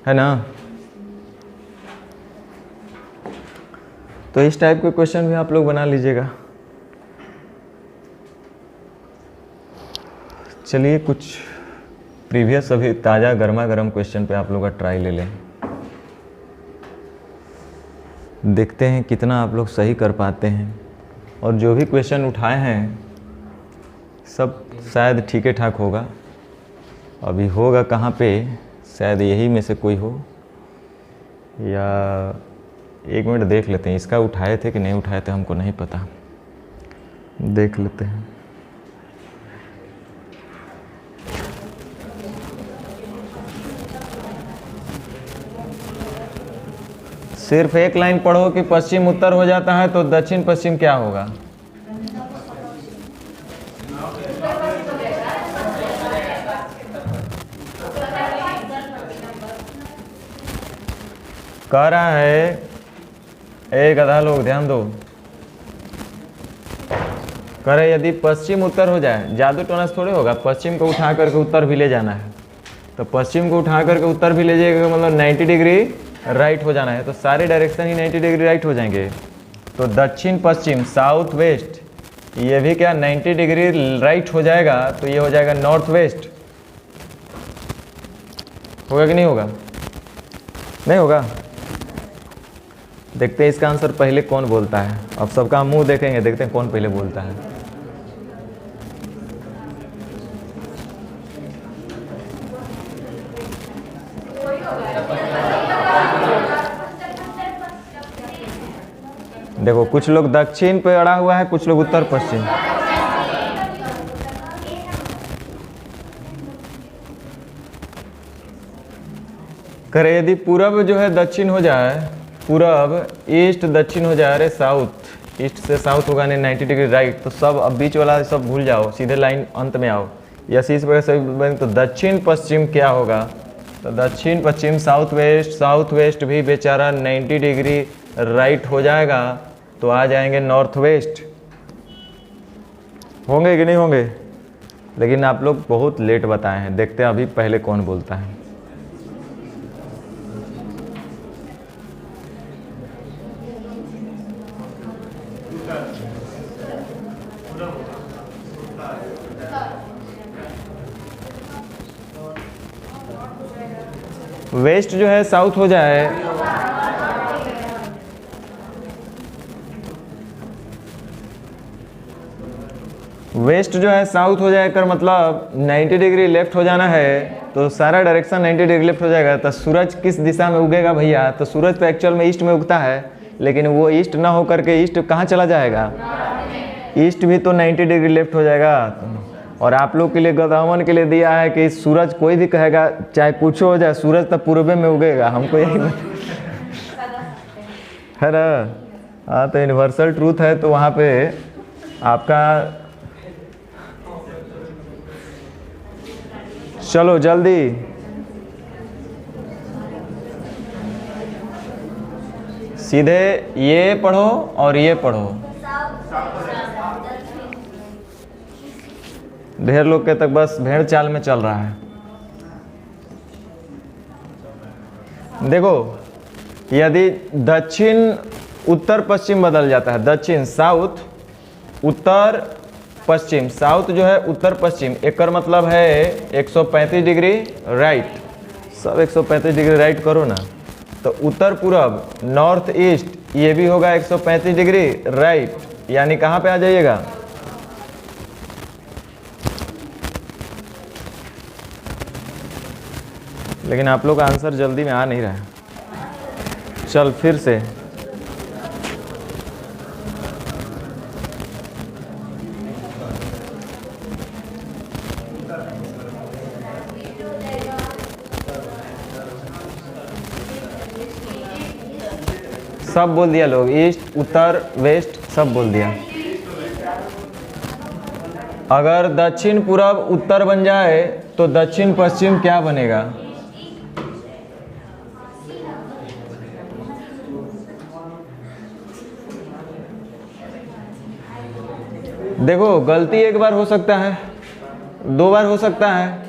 है ना। तो इस टाइप के क्वेश्चन भी आप लोग बना लीजिएगा। चलिए कुछ प्रीवियस अभी ताज़ा गर्मा गर्म क्वेश्चन पे आप लोग का ट्राई ले लें, देखते हैं कितना आप लोग सही कर पाते हैं। और जो भी क्वेश्चन उठाए हैं सब शायद ठीक ठाक होगा। अभी होगा कहाँ पे, शायद यही में से कोई हो, या 1 मिनट देख लेते हैं। इसका उठाए थे कि नहीं उठाए थे हमको नहीं पता, देख लेते हैं। सिर्फ एक लाइन पढ़ो कि पश्चिम उत्तर हो जाता है तो दक्षिण पश्चिम क्या होगा। कह रहा है, एक आधा लोग ध्यान दो, कह रहे यदि पश्चिम उत्तर हो जाए, जादू टोना थोड़े होगा, पश्चिम को उठा करके उत्तर भी ले जाना है। तो पश्चिम को उठा करके उत्तर भी ले जाएगा, मतलब 90 डिग्री राइट हो जाना है। तो सारे डायरेक्शन ही 90 डिग्री राइट हो जाएंगे। तो दक्षिण पश्चिम साउथ वेस्ट, ये भी क्या 90 डिग्री राइट हो जाएगा, तो ये हो जाएगा नॉर्थ वेस्ट। होगा कि नहीं होगा? नहीं होगा। देखते हैं इसका आंसर पहले कौन बोलता है। अब सबका मुंह देखेंगे, देखते हैं कौन पहले बोलता है। देखो कुछ लोग दक्षिण पे अड़ा हुआ है, कुछ लोग उत्तर पश्चिम। करे यदि पूरब जो है दक्षिण हो जाए, पूरब ईस्ट दक्षिण हो जाए, अरे साउथ ईस्ट से साउथ होगा नहीं 90 डिग्री राइट, तो सब अब बीच वाला सब भूल जाओ, सीधे लाइन अंत में आओ। यस इस वजह से तो दक्षिण पश्चिम क्या होगा, तो दक्षिण पश्चिम साउथ वेस्ट भी बेचारा 90 डिग्री राइट हो जाएगा, तो आ जाएंगे नॉर्थ वेस्ट। होंगे कि नहीं होंगे? लेकिन आप लोग बहुत लेट बताए हैं, देखते हैं अभी पहले कौन बोलता है। वेस्ट जो है साउथ हो जाए, वेस्ट जो है साउथ हो जाए कर मतलब 90 डिग्री लेफ्ट हो जाना है, तो सारा डायरेक्शन 90 डिग्री लेफ्ट हो जाएगा। तो सूरज किस दिशा में उगेगा भैया? तो सूरज तो एक्चुअल में ईस्ट में उगता है, लेकिन वो ईस्ट ना हो करके ईस्ट कहाँ चला जाएगा? ईस्ट भी तो 90 डिग्री लेफ्ट हो जाएगा। और आप लोग के लिए गदावन के लिए दिया है कि सूरज कोई भी कहेगा चाहे कुछ हो जाए, सूरज तो पूर्व में उगेगा, हमको यही है ना। हाँ तो यूनिवर्सल ट्रूथ है, तो वहाँ पे आपका चलो जल्दी सीधे ये पढ़ो और ये पढ़ो। ढेर लोग के तक बस भेड़ चाल में चल रहा है। देखो यदि दक्षिण उत्तर पश्चिम बदल जाता है, दक्षिण साउथ उत्तर पश्चिम, साउथ जो है उत्तर पश्चिम, एकर मतलब है 135 डिग्री राइट। सब 135 डिग्री राइट करो ना। तो उत्तर पूरब नॉर्थ ईस्ट ये भी होगा 135 डिग्री राइट, यानी कहाँ पे आ जाइएगा, लेकिन आप लोग का आंसर जल्दी में आ नहीं रहा है। चल फिर से, सब बोल दिया लोग, ईस्ट उत्तर वेस्ट सब बोल दिया। अगर दक्षिण पूरब उत्तर बन जाए तो दक्षिण पश्चिम क्या बनेगा? देखो गलती एक बार हो सकता है, दो बार हो सकता है,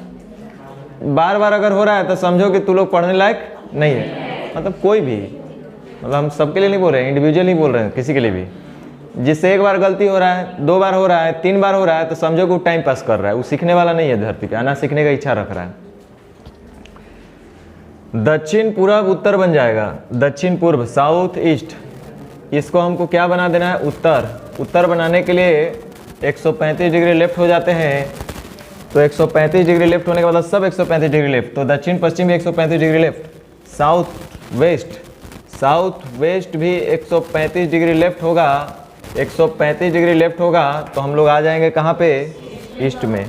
बार बार अगर हो रहा है तो समझो कि तू लोग पढ़ने लायक नहीं है। मतलब कोई भी, मतलब हम सबके लिए नहीं बोल रहे हैं, इंडिविजुअल नहीं बोल रहे हैं, किसी के लिए भी। जिससे एक बार गलती हो रहा है, दो बार हो रहा है, तीन बार हो रहा है तो समझो कि वो टाइम पास कर रहा है, वो सीखने वाला नहीं है धरती पे, आना सीखने का इच्छा रख रहा है। दक्षिण पूर्व उत्तर बन जाएगा, दक्षिण पूर्व साउथ ईस्ट, इसको हमको क्या बना देना है, उत्तर। उत्तर बनाने के लिए 135 डिग्री लेफ्ट हो जाते हैं, तो 135 डिग्री लेफ्ट होने के बाद सब 135 डिग्री लेफ्ट, तो दक्षिण पश्चिम भी 135 degree left. South west, south west भी 135 डिग्री लेफ्ट होगा, 135 डिग्री लेफ्ट होगा, तो हम लोग आ जाएंगे कहाँ पे, ईस्ट में।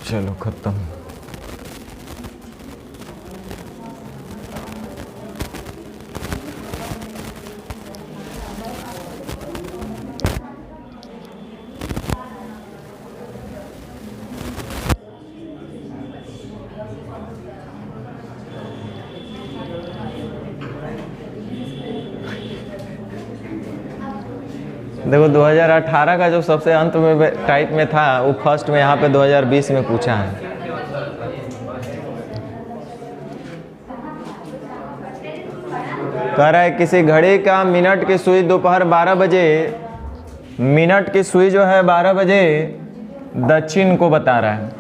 चलो खत्म। देखो 2018 का जो सबसे अंत में टाइप में था वो फर्स्ट में यहाँ पे 2020 में पूछा है। कह रहा है किसी घड़ी का मिनट की सुई दोपहर 12 बजे, मिनट की सुई जो है 12 बजे दक्षिण को बता रहा है।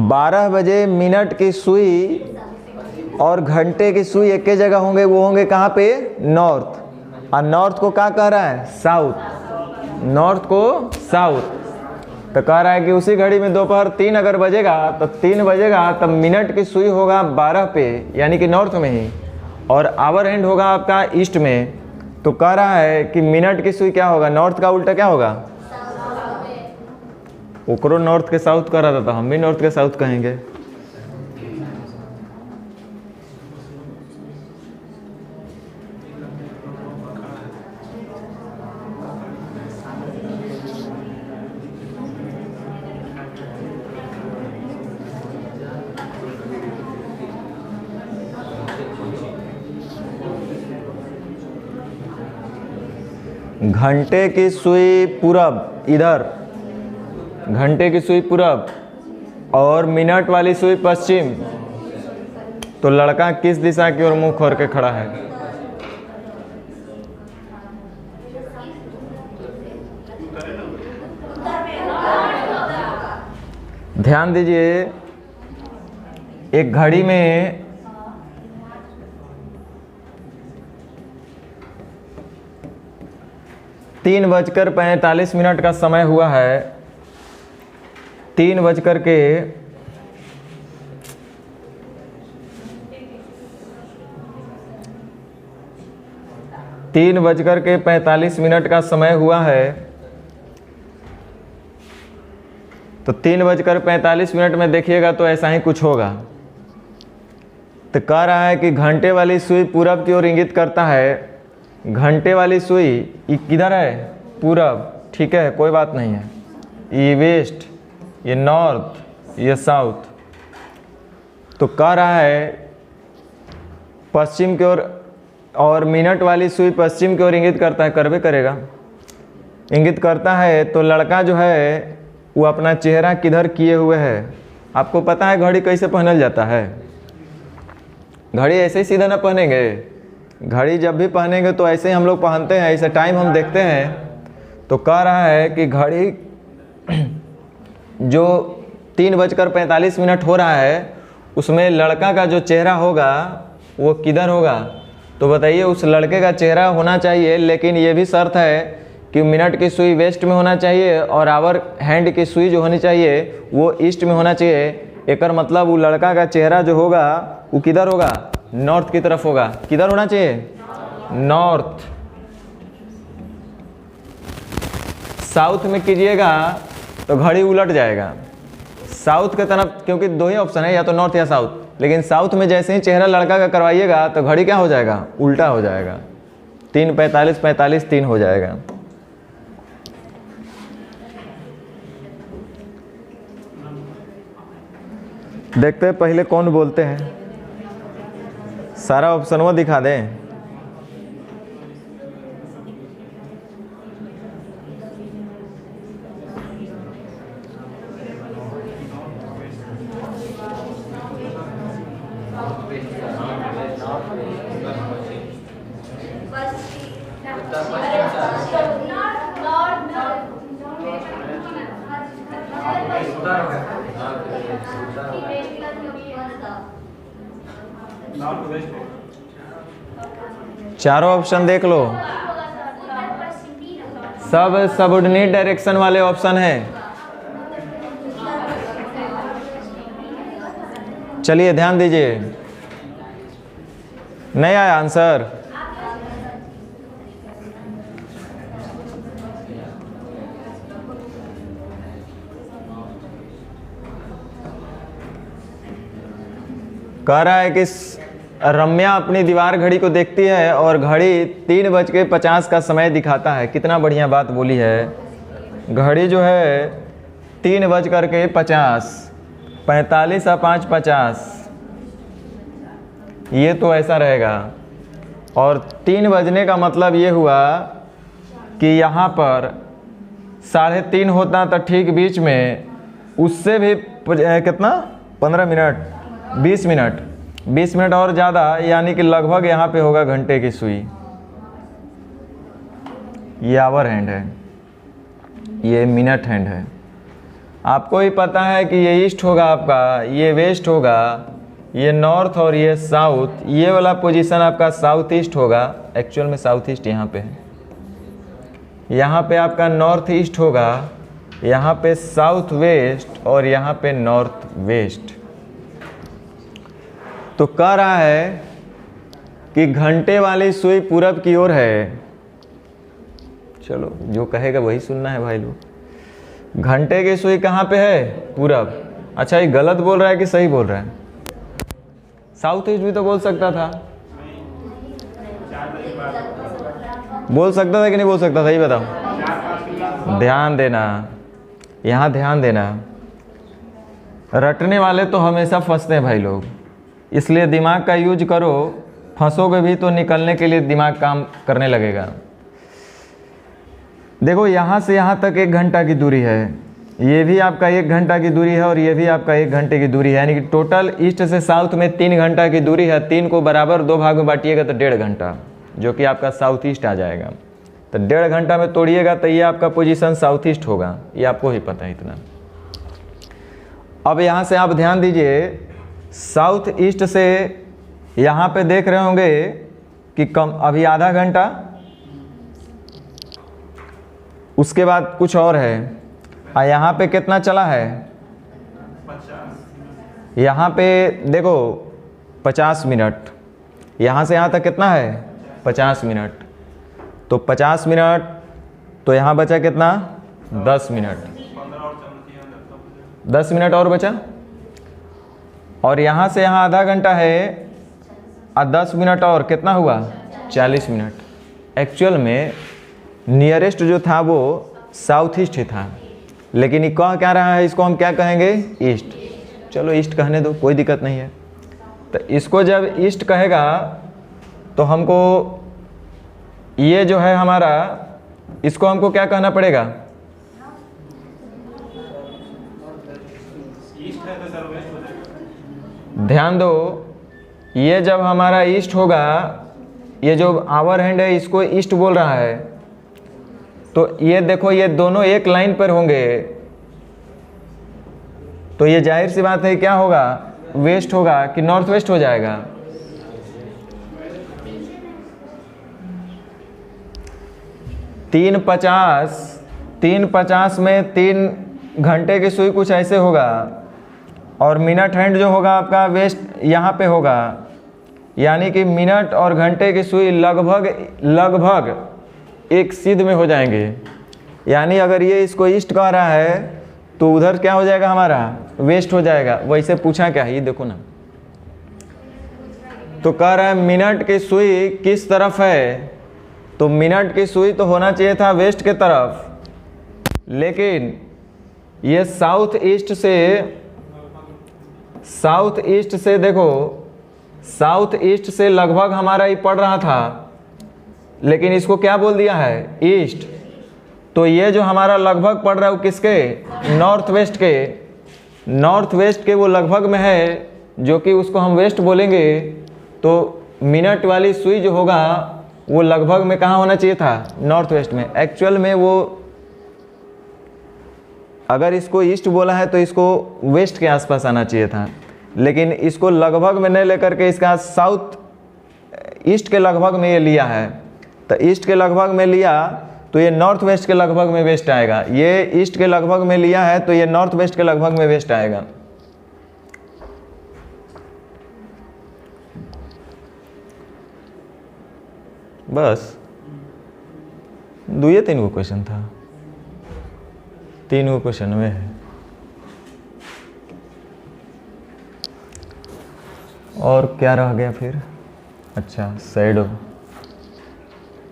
12 बजे मिनट की सुई और घंटे की सुई एक ही जगह होंगे, वो होंगे कहाँ पे, नॉर्थ। और नॉर्थ को क्या कह रहा है, साउथ, नॉर्थ को साउथ। तो कह रहा है कि उसी घड़ी में दोपहर 3 अगर बजेगा तो 3 बजेगा तब मिनट की सुई होगा 12 पे, यानी कि नॉर्थ में ही, और आवर हैंड होगा आपका ईस्ट में। तो कह रहा है कि मिनट की सुई क्या होगा, नॉर्थ का उल्टा क्या होगा, ओकरो नॉर्थ के साउथ कह रहा था तो हम भी नॉर्थ के साउथ कहेंगे। घंटे की सुई पूरब इधर, घंटे की सुई पूरब और मिनट वाली सुई पश्चिम, तो लड़का किस दिशा की ओर मुंह खोल के खड़ा है? ध्यान दीजिए, एक घड़ी में 3:45 का समय हुआ है। 3:45 का समय हुआ है। तो 3:45 में देखिएगा तो ऐसा ही कुछ होगा। तो कह रहा है कि घंटे वाली सुई पूरब की ओर इंगित करता है। घंटे वाली सुई ये किधर है, पूरब, ठीक है, कोई बात नहीं है। ये वेस्ट, ये नॉर्थ, ये साउथ। तो कह रहा है पश्चिम की ओर, और मिनट वाली सुई पश्चिम की ओर इंगित करता है, करवे करेगा, इंगित करता है। तो लड़का जो है वो अपना चेहरा किधर किए हुए है। आपको पता है घड़ी कैसे पहनल जाता है? घड़ी ऐसे ही सीधा ना पहनेंगे, घड़ी जब भी पहनेंगे तो ऐसे ही हम लोग पहनते हैं, ऐसे टाइम हम देखते हैं। तो कह रहा है कि घड़ी जो 3:45 हो रहा है उसमें लड़का का जो चेहरा होगा वो किधर होगा? तो बताइए, उस लड़के का चेहरा होना चाहिए, लेकिन ये भी शर्त है कि मिनट की सुई वेस्ट में होना चाहिए और आवर हैंड की सुई जो होनी चाहिए वो ईस्ट में होना चाहिए। एक मतलब वो लड़का का चेहरा जो होगा वो किधर होगा? नॉर्थ की तरफ होगा। किधर होना चाहिए? नॉर्थ। साउथ में कीजिएगा तो घड़ी उलट जाएगा साउथ की तरफ, क्योंकि दो ही ऑप्शन है, या तो नॉर्थ या साउथ। लेकिन साउथ में जैसे ही चेहरा लड़का का करवाइएगा तो घड़ी क्या हो जाएगा? उल्टा हो जाएगा। 3:45 3 हो जाएगा। देखते हैं पहले कौन बोलते हैं। सारा ऑप्शन वो दिखा दें। चारों ऑप्शन देख लो, सब सबऑर्डिनेट डायरेक्शन वाले ऑप्शन है। चलिए ध्यान दीजिए। नहीं आया आंसर? कह रहा है कि रम्या अपनी दीवार घड़ी को देखती है और घड़ी 3:50 का समय दिखाता है। कितना बढ़िया बात बोली है। घड़ी जो है 3:50, 45 और 5 50, ये तो ऐसा रहेगा। और 3 बजने का मतलब ये हुआ कि यहाँ पर 3:30 होता तो ठीक बीच में, उससे भी कितना 15 मिनट 20 मिनट और ज़्यादा, यानी कि लगभग यहाँ पे होगा घंटे की सुई। ये आवर हैंड है, ये मिनट हैंड है। आपको ही पता है कि ये ईस्ट होगा आपका, ये वेस्ट होगा, ये नॉर्थ और ये साउथ। ये वाला पोजीशन आपका साउथ ईस्ट होगा। एक्चुअल में साउथ ईस्ट यहाँ पे है। यहाँ पे आपका नॉर्थ ईस्ट होगा, यहाँ पे साउथ वेस्ट और यहाँ पे नॉर्थ वेस्ट। तो कह रहा है कि घंटे वाली सुई पूरब की ओर है। चलो जो कहेगा वही सुनना है भाई लोग। घंटे की सुई कहाँ पे है? पूरब। अच्छा, ये गलत बोल रहा है कि सही बोल रहा है? साउथ ईस्ट भी तो बोल सकता था। बोल सकता था कि नहीं बोल सकता था, ये बताओ। ध्यान देना, यहाँ ध्यान देना। रटने वाले तो हमेशा फंसते हैं भाई लोग, इसलिए दिमाग का यूज करो। फंसोगे भी तो निकलने के लिए दिमाग काम करने लगेगा। देखो, यहाँ से यहाँ तक 1 घंटा की दूरी है, ये भी आपका 1 घंटा की दूरी है और ये भी आपका 1 घंटे की दूरी है, यानी कि टोटल ईस्ट से साउथ में 3 घंटा की दूरी है। 3 को बराबर 2 भाग में बांटिएगा तो 1.5 घंटा, जो कि आपका साउथ ईस्ट आ जाएगा। तो 1.5 घंटा में तोड़िएगा तो ये आपका पोजीशन साउथ ईस्ट होगा। ये आपको ही पता है इतना। अब यहाँ से आप ध्यान दीजिए, साउथ ईस्ट से यहाँ पे देख रहे होंगे कि कम अभी आधा घंटा, उसके बाद कुछ और है। और यहाँ पे कितना चला है? 50। यहाँ पे देखो 50 मिनट। यहाँ से यहाँ तक कितना है? 50 मिनट। तो 50 मिनट, तो यहाँ बचा कितना? 10 मिनट। 10 मिनट और बचा। और यहाँ से यहाँ आधा घंटा है और 10 मिनट और कितना हुआ? 40 मिनट। एक्चुअल में नियरेस्ट जो था वो साउथ ईस्ट ही था, लेकिन ये कह क्या रहा है? इसको हम क्या कहेंगे? ईस्ट। चलो ईस्ट कहने दो, कोई दिक्कत नहीं है। तो इसको जब ईस्ट कहेगा तो हमको ये जो है हमारा, इसको हमको क्या कहना पड़ेगा? ध्यान दो, ये जब हमारा ईस्ट होगा, ये जो आवर हैंड है इसको ईस्ट बोल रहा है, तो ये देखो ये दोनों एक लाइन पर होंगे, तो ये जाहिर सी बात है क्या होगा, वेस्ट होगा कि नॉर्थ वेस्ट हो जाएगा। तीन पचास में 3 घंटे की सुई कुछ ऐसे होगा, और मिनट हैंड जो होगा आपका वेस्ट यहाँ पे होगा, यानी कि मिनट और घंटे की सुई लगभग एक सिद्ध में हो जाएंगे। यानी अगर ये इसको ईस्ट कह रहा है तो उधर क्या हो जाएगा, हमारा वेस्ट हो जाएगा। वैसे पूछा क्या है ये देखो ना, तो कह रहा है मिनट की सुई किस तरफ है, तो मिनट की सुई तो होना चाहिए था वेस्ट के तरफ, लेकिन ये साउथ ईस्ट से देखो, साउथ ईस्ट से लगभग हमारा ये पड़ रहा था, लेकिन इसको क्या बोल दिया है, ईस्ट। तो ये जो हमारा लगभग पड़ रहा है वो किसके, नॉर्थ वेस्ट के वो लगभग में है, जो कि उसको हम वेस्ट बोलेंगे। तो मिनट वाली सुई जो होगा वो लगभग में कहाँ होना चाहिए था, नॉर्थ वेस्ट में। एक्चुअल में वो अगर इसको ईस्ट बोला है तो इसको वेस्ट के आसपास आना चाहिए था, लेकिन इसको लगभग में नहीं लेकर के इसका साउथ ईस्ट के लगभग में ये लिया है। तो ईस्ट के लगभग में लिया तो ये नॉर्थ वेस्ट के लगभग में वेस्ट आएगा, ये ईस्ट के लगभग में लिया है तो ये नॉर्थ वेस्ट के लगभग में वेस्ट आएगा। बस 2-3 गो क्वेश्चन था, 3 गो क्वेश्चन में है। और क्या रह गया फिर, अच्छा शैडो,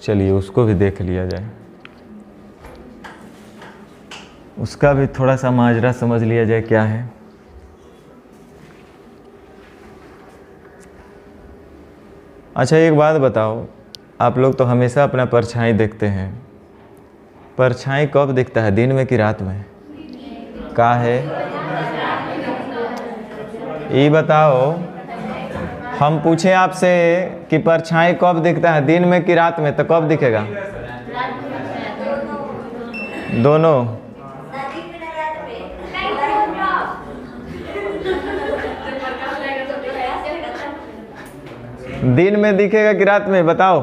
चलिए उसको भी देख लिया जाए, उसका भी थोड़ा सा माजरा समझ लिया जाए क्या है। अच्छा एक बात बताओ, आप लोग तो हमेशा अपना परछाई देखते हैं, परछाई कब दिखता है, दिन में कि रात में, का है ये बताओ। हम पूछे आपसे कि परछाई कब दिखता है, दिन में कि रात में, तो कब दिखेगा, दोनों। दिन में दिखेगा कि रात में, बताओ,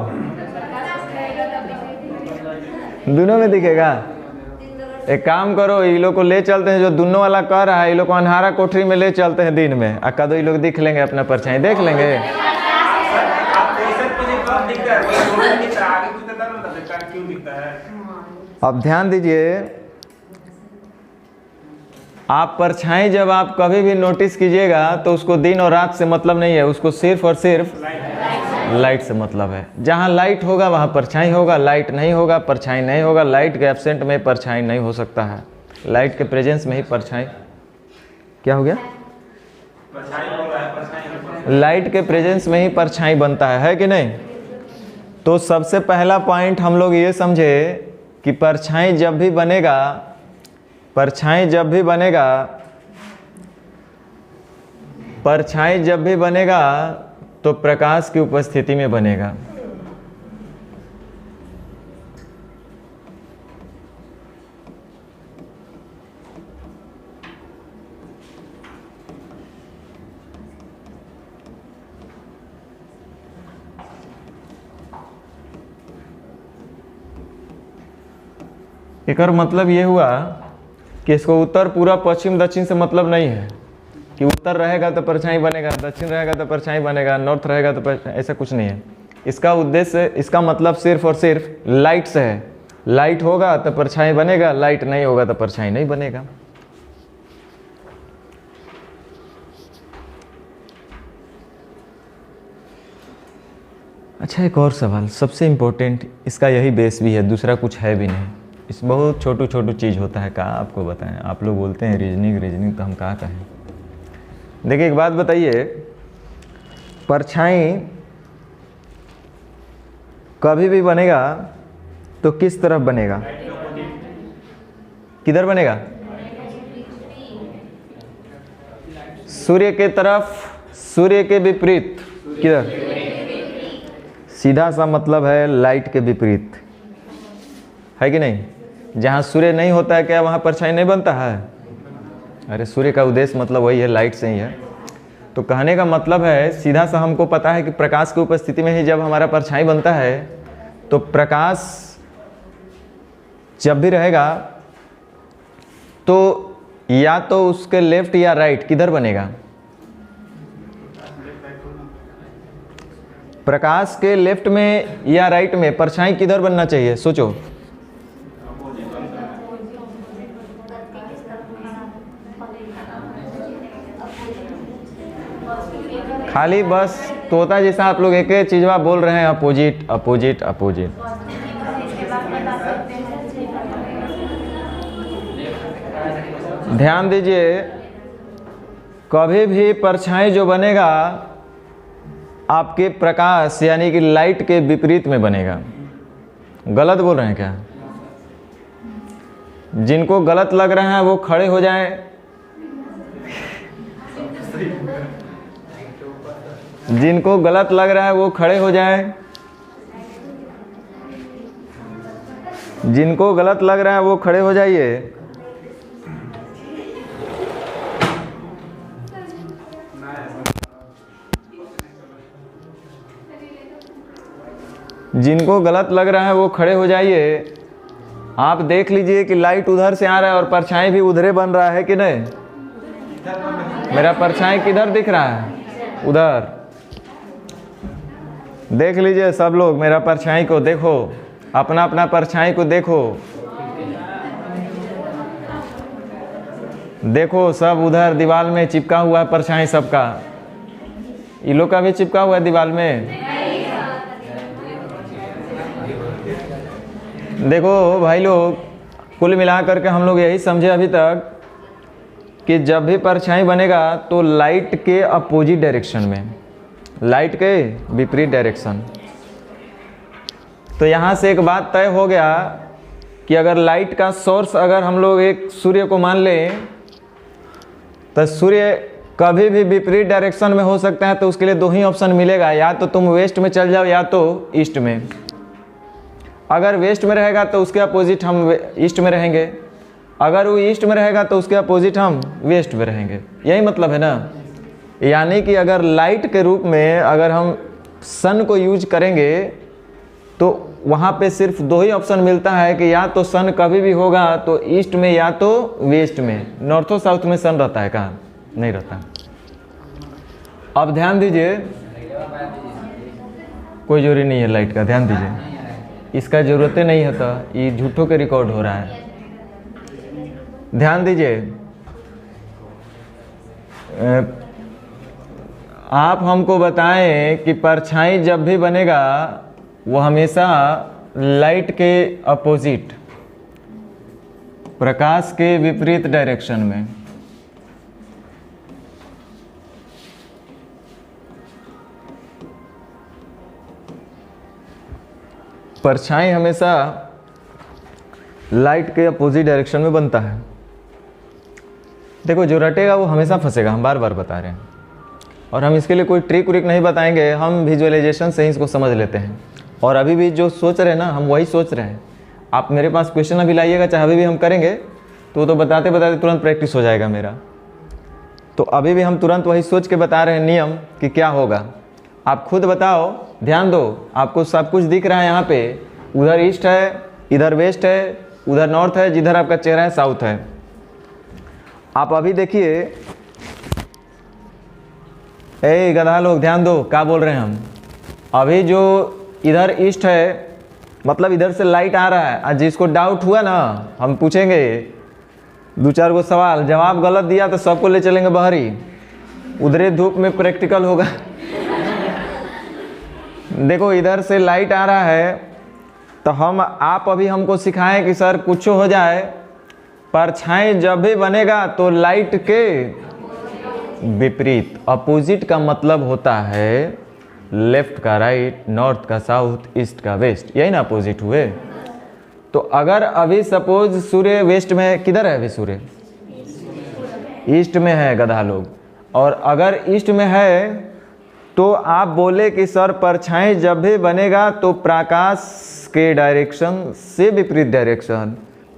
दोनों में दिखेगा। एक काम करो, ये लोग को ले चलते हैं, जो दोनों वाला कह रहा है, ये लोग को अंधारा कोठरी में ले चलते हैं दिन में, कदो ये लोग दिख लेंगे, अपना परछाई देख लेंगे। अब ध्यान दीजिए, आप परछाई जब आप कभी भी नोटिस कीजिएगा तो उसको दिन और रात से मतलब नहीं है, उसको सिर्फ और सिर्फ लाइट से मतलब है। जहाँ लाइट होगा वहाँ परछाई होगा, लाइट नहीं होगा परछाई नहीं होगा। लाइट के एब्सेंट में परछाई नहीं हो सकता है, लाइट के प्रेजेंस में ही परछाई, क्या हो गया, लाइट के प्रेजेंस में ही परछाई बनता है कि नहीं। तो सबसे पहला पॉइंट हम लोग ये समझे कि परछाई जब भी बनेगा, परछाई जब भी बनेगा तो प्रकाश की उपस्थिति में बनेगा। एक और मतलब ये हुआ कि इसको उत्तर पूर्व पश्चिम दक्षिण से मतलब नहीं है कि उत्तर रहेगा तो परछाई बनेगा, दक्षिण रहेगा तो परछाई बनेगा, नॉर्थ रहेगा तो परछाई, ऐसा कुछ नहीं है। इसका उद्देश्य, इसका मतलब सिर्फ और सिर्फ लाइट से है। लाइट होगा तो परछाई बनेगा, लाइट नहीं होगा तो परछाई नहीं बनेगा। अच्छा एक और सवाल, सबसे इम्पोर्टेंट, इसका यही बेस भी है, दूसरा कुछ है भी नहीं। इस बहुत छोटू चीज़ होता है, कहाँ आपको बताएं। आप लोग बोलते हैं रीजनिंग, तो हम कहाँ कहें। देखिए एक बात बताइए, परछाई कभी भी बनेगा तो किस तरफ बनेगा, किधर बनेगा, सूर्य के तरफ, सूर्य के विपरीत, किधर, सीधा सा मतलब है लाइट के विपरीत, है कि नहीं? जहाँ सूर्य नहीं होता है क्या वहाँ परछाई नहीं बनता है? अरे सूर्य का उद्देश्य मतलब वही है, लाइट से ही है। तो कहने का मतलब है सीधा सा हमको पता है कि प्रकाश की उपस्थिति में ही जब हमारा परछाई बनता है तो प्रकाश जब भी रहेगा तो या तो उसके लेफ्ट या राइट किधर बनेगा? प्रकाश के लेफ्ट में या राइट में परछाई किधर बनना चाहिए? सोचो। खाली बस तोता जैसा आप लोग एक एक चीज़वा बोल रहे हैं, अपोजिट अपोजिट अपोजिट। ध्यान दीजिए, कभी भी परछाई जो बनेगा आपके प्रकाश यानी कि लाइट के विपरीत में बनेगा। गलत बोल रहे हैं क्या? जिनको गलत लग रहा है वो खड़े हो जाएं। जिनको गलत लग रहा है वो खड़े हो जाएं। जिनको गलत लग रहा है वो खड़े हो जाइए। जिनको गलत लग रहा है वो खड़े हो जाइए। आप देख लीजिए कि लाइट उधर से आ रहा है और परछाई भी उधरे बन रहा है कि नहीं? मेरा परछाई किधर दिख रहा है? उधर। देख लीजिए सब लोग, मेरा परछाई को देखो, अपना अपना परछाई को देखो। देखो सब उधर दीवार में चिपका हुआ है परछाई सबका। इन लोग का भी चिपका हुआ है दीवार में। देखो भाई लोग, कुल मिलाकर के हम लोग यही समझे अभी तक कि जब भी परछाई बनेगा तो लाइट के अपोजिट डायरेक्शन में, लाइट के विपरीत डायरेक्शन। तो यहाँ से एक बात तय हो गया कि अगर लाइट का सोर्स अगर हम लोग एक सूर्य को मान लें तो सूर्य कभी भी विपरीत डायरेक्शन में हो सकता है। तो उसके लिए दो ही ऑप्शन मिलेगा, या तो तुम वेस्ट में चल जाओ या तो ईस्ट में। अगर वेस्ट में रहेगा तो उसके अपोजिट हम ईस्ट में रहेंगे, अगर वो ईस्ट में रहेगा तो उसके अपोजिट हम वेस्ट में रहेंगे। यही मतलब है ना। यानी कि अगर लाइट के रूप में अगर हम सन को यूज करेंगे तो वहाँ पे सिर्फ दो ही ऑप्शन मिलता है कि या तो सन कभी भी होगा तो ईस्ट में या तो वेस्ट में। नॉर्थ और साउथ में सन रहता है? कहाँ नहीं रहता। अब ध्यान दीजिए, कोई जरूरी नहीं है लाइट का, ध्यान दीजिए, इसका ज़रूरत नहीं है। तो ये झूठों के रिकॉर्ड हो रहा है। ध्यान दीजिए, आप हमको बताएं कि परछाई जब भी बनेगा वो हमेशा लाइट के अपोजिट, प्रकाश के विपरीत डायरेक्शन में। परछाई हमेशा लाइट के अपोजिट डायरेक्शन में बनता है। देखो जो रटेगा वो हमेशा फंसेगा, हम बार बार बता रहे हैं। और हम इसके लिए कोई ट्रिक व्रिक नहीं बताएंगे, हम विजुअलाइजेशन से ही इसको समझ लेते हैं। और अभी भी जो सोच रहे हैं ना, हम वही सोच रहे हैं। आप मेरे पास क्वेश्चन अभी लाइएगा, चाहे अभी भी हम करेंगे तो बताते बताते तुरंत प्रैक्टिस हो जाएगा मेरा। तो अभी भी हम तुरंत वही सोच के बता रहे हैं नियम कि क्या होगा। आप खुद बताओ, ध्यान दो, आपको सब कुछ दिख रहा है यहाँ पे। उधर ईस्ट है, इधर वेस्ट है, उधर नॉर्थ है, जिधर आपका चेहरा है साउथ है। आप अभी देखिए, ए गधा लोग ध्यान दो, क्या बोल रहे हैं हम। अभी जो इधर ईस्ट है मतलब इधर से लाइट आ रहा है। आज जिसको डाउट हुआ ना, हम पूछेंगे दो चार गो सवाल, जवाब गलत दिया तो सबको ले चलेंगे बाहरी, उधरे धूप में प्रैक्टिकल होगा। देखो इधर से लाइट आ रहा है तो आप अभी हमको सिखाएं कि सर कुछ हो जाए, परछाई जब भी बनेगा तो लाइट के विपरीत, अपोजिट का मतलब होता है लेफ्ट का राइट, नॉर्थ का साउथ, ईस्ट का वेस्ट, यही ना अपोजिट हुए। तो अगर अभी सपोज सूर्य वेस्ट में है, किधर है अभी सूर्य? ईस्ट में है गधा लोग। और अगर ईस्ट में है तो आप बोले कि सर परछाई जब भी बनेगा तो प्रकाश के डायरेक्शन से विपरीत डायरेक्शन।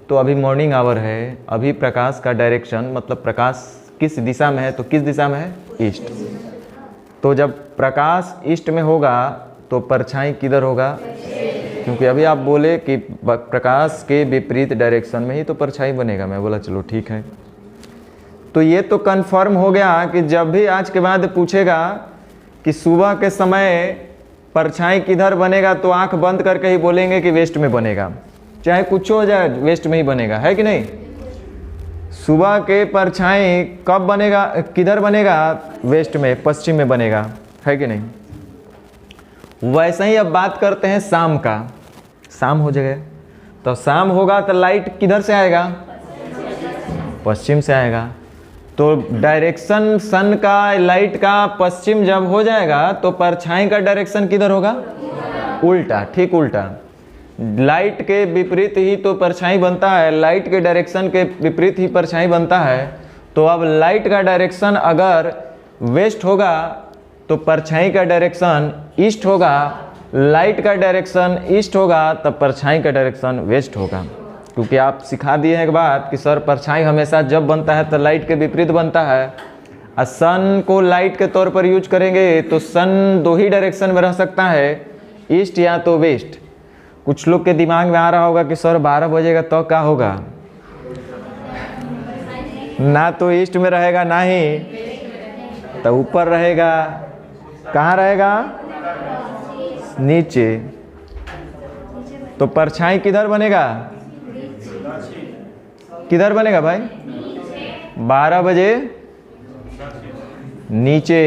तो अभी मॉर्निंग आवर है, अभी प्रकाश का डायरेक्शन मतलब प्रकाश किस दिशा में है, तो किस दिशा में है, ईस्ट। तो जब प्रकाश ईस्ट में होगा तो परछाई किधर होगा, क्योंकि अभी आप बोले कि प्रकाश के विपरीत डायरेक्शन में ही तो परछाई बनेगा। मैं बोला चलो ठीक है। तो ये तो कंफर्म हो गया कि जब भी आज के बाद पूछेगा कि सुबह के समय परछाई किधर बनेगा तो आंख बंद करके ही बोलेंगे कि वेस्ट में बनेगा, चाहे कुछ हो जाए वेस्ट में ही बनेगा, है कि नहीं। सुबह के परछाई कब बनेगा, किधर बनेगा, वेस्ट में, पश्चिम में बनेगा, है कि नहीं। वैसे ही अब बात करते हैं शाम का। शाम हो जाएगा तो शाम होगा तो लाइट किधर से आएगा, पश्चिम से आएगा। तो डायरेक्शन सन का, लाइट का पश्चिम जब हो जाएगा तो परछाई का डायरेक्शन किधर होगा, उल्टा, ठीक उल्टा। लाइट के विपरीत ही तो परछाई बनता है, लाइट के डायरेक्शन के विपरीत ही परछाई बनता है। तो अब लाइट का डायरेक्शन अगर वेस्ट होगा तो परछाई का डायरेक्शन ईस्ट होगा, लाइट का डायरेक्शन ईस्ट होगा तब परछाई का डायरेक्शन वेस्ट होगा। क्योंकि आप सिखा दिए हैं एक बात कि सर परछाई हमेशा जब बनता है तो लाइट के विपरीत बनता है, और सन को लाइट के तौर पर यूज करेंगे तो सन दो ही डायरेक्शन में रह सकता है, ईस्ट या तो वेस्ट। कुछ लोग के दिमाग में आ रहा होगा कि सर 12 बजेगा तो क्या होगा, ना तो ईस्ट में रहेगा ना ही तो ऊपर रहेगा, कहाँ रहेगा, नीचे। तो परछाई किधर बनेगा, किधर बनेगा भाई, 12 बजे नीचे,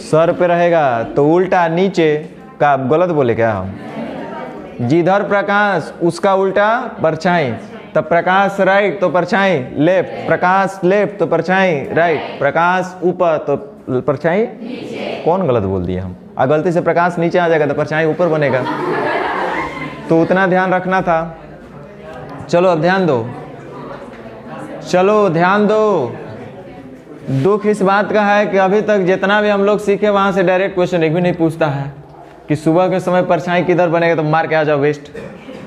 सर पे रहेगा तो उल्टा नीचे का। गलत बोले क्या हम, जिधर प्रकाश उसका उल्टा परछाई। तब प्रकाश राइट तो परछाई लेफ्ट, प्रकाश लेफ्ट तो परछाई राइट, प्रकाश ऊपर तो परछाई, कौन गलत बोल दिया हम। गलती से प्रकाश नीचे आ जाएगा तो परछाई ऊपर बनेगा। तो उतना ध्यान रखना था। चलो अब ध्यान दो, चलो ध्यान दो। दुख इस बात का है कि अभी तक जितना भी हम लोग सीखे वहाँ से डायरेक्ट क्वेश्चन एक भी नहीं पूछता है कि सुबह के समय परछाई किधर बनेगा तो मार के आ जाओ वेस्ट,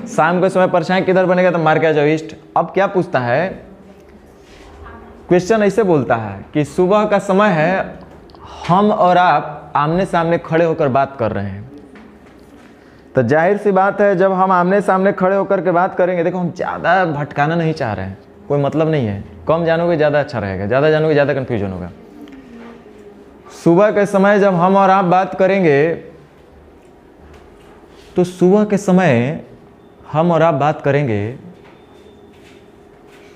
शाम के समय परछाई किधर बनेगा तो मार के आ जाओ ईस्ट। अब क्या पूछता है, क्वेश्चन ऐसे बोलता है कि सुबह का समय है, हम और आप आमने सामने खड़े होकर बात कर रहे हैं। तो जाहिर सी बात है जब हम आमने सामने खड़े होकर के बात करेंगे, देखो हम ज़्यादा भटकाना नहीं चाह रहे हैं, कोई मतलब नहीं है, कम जानोगे ज़्यादा अच्छा रहेगा, ज़्यादा जानोगे ज़्यादा कन्फ्यूजन होगा। सुबह के समय जब हम और आप बात करेंगे तो सुबह के समय हम और आप बात करेंगे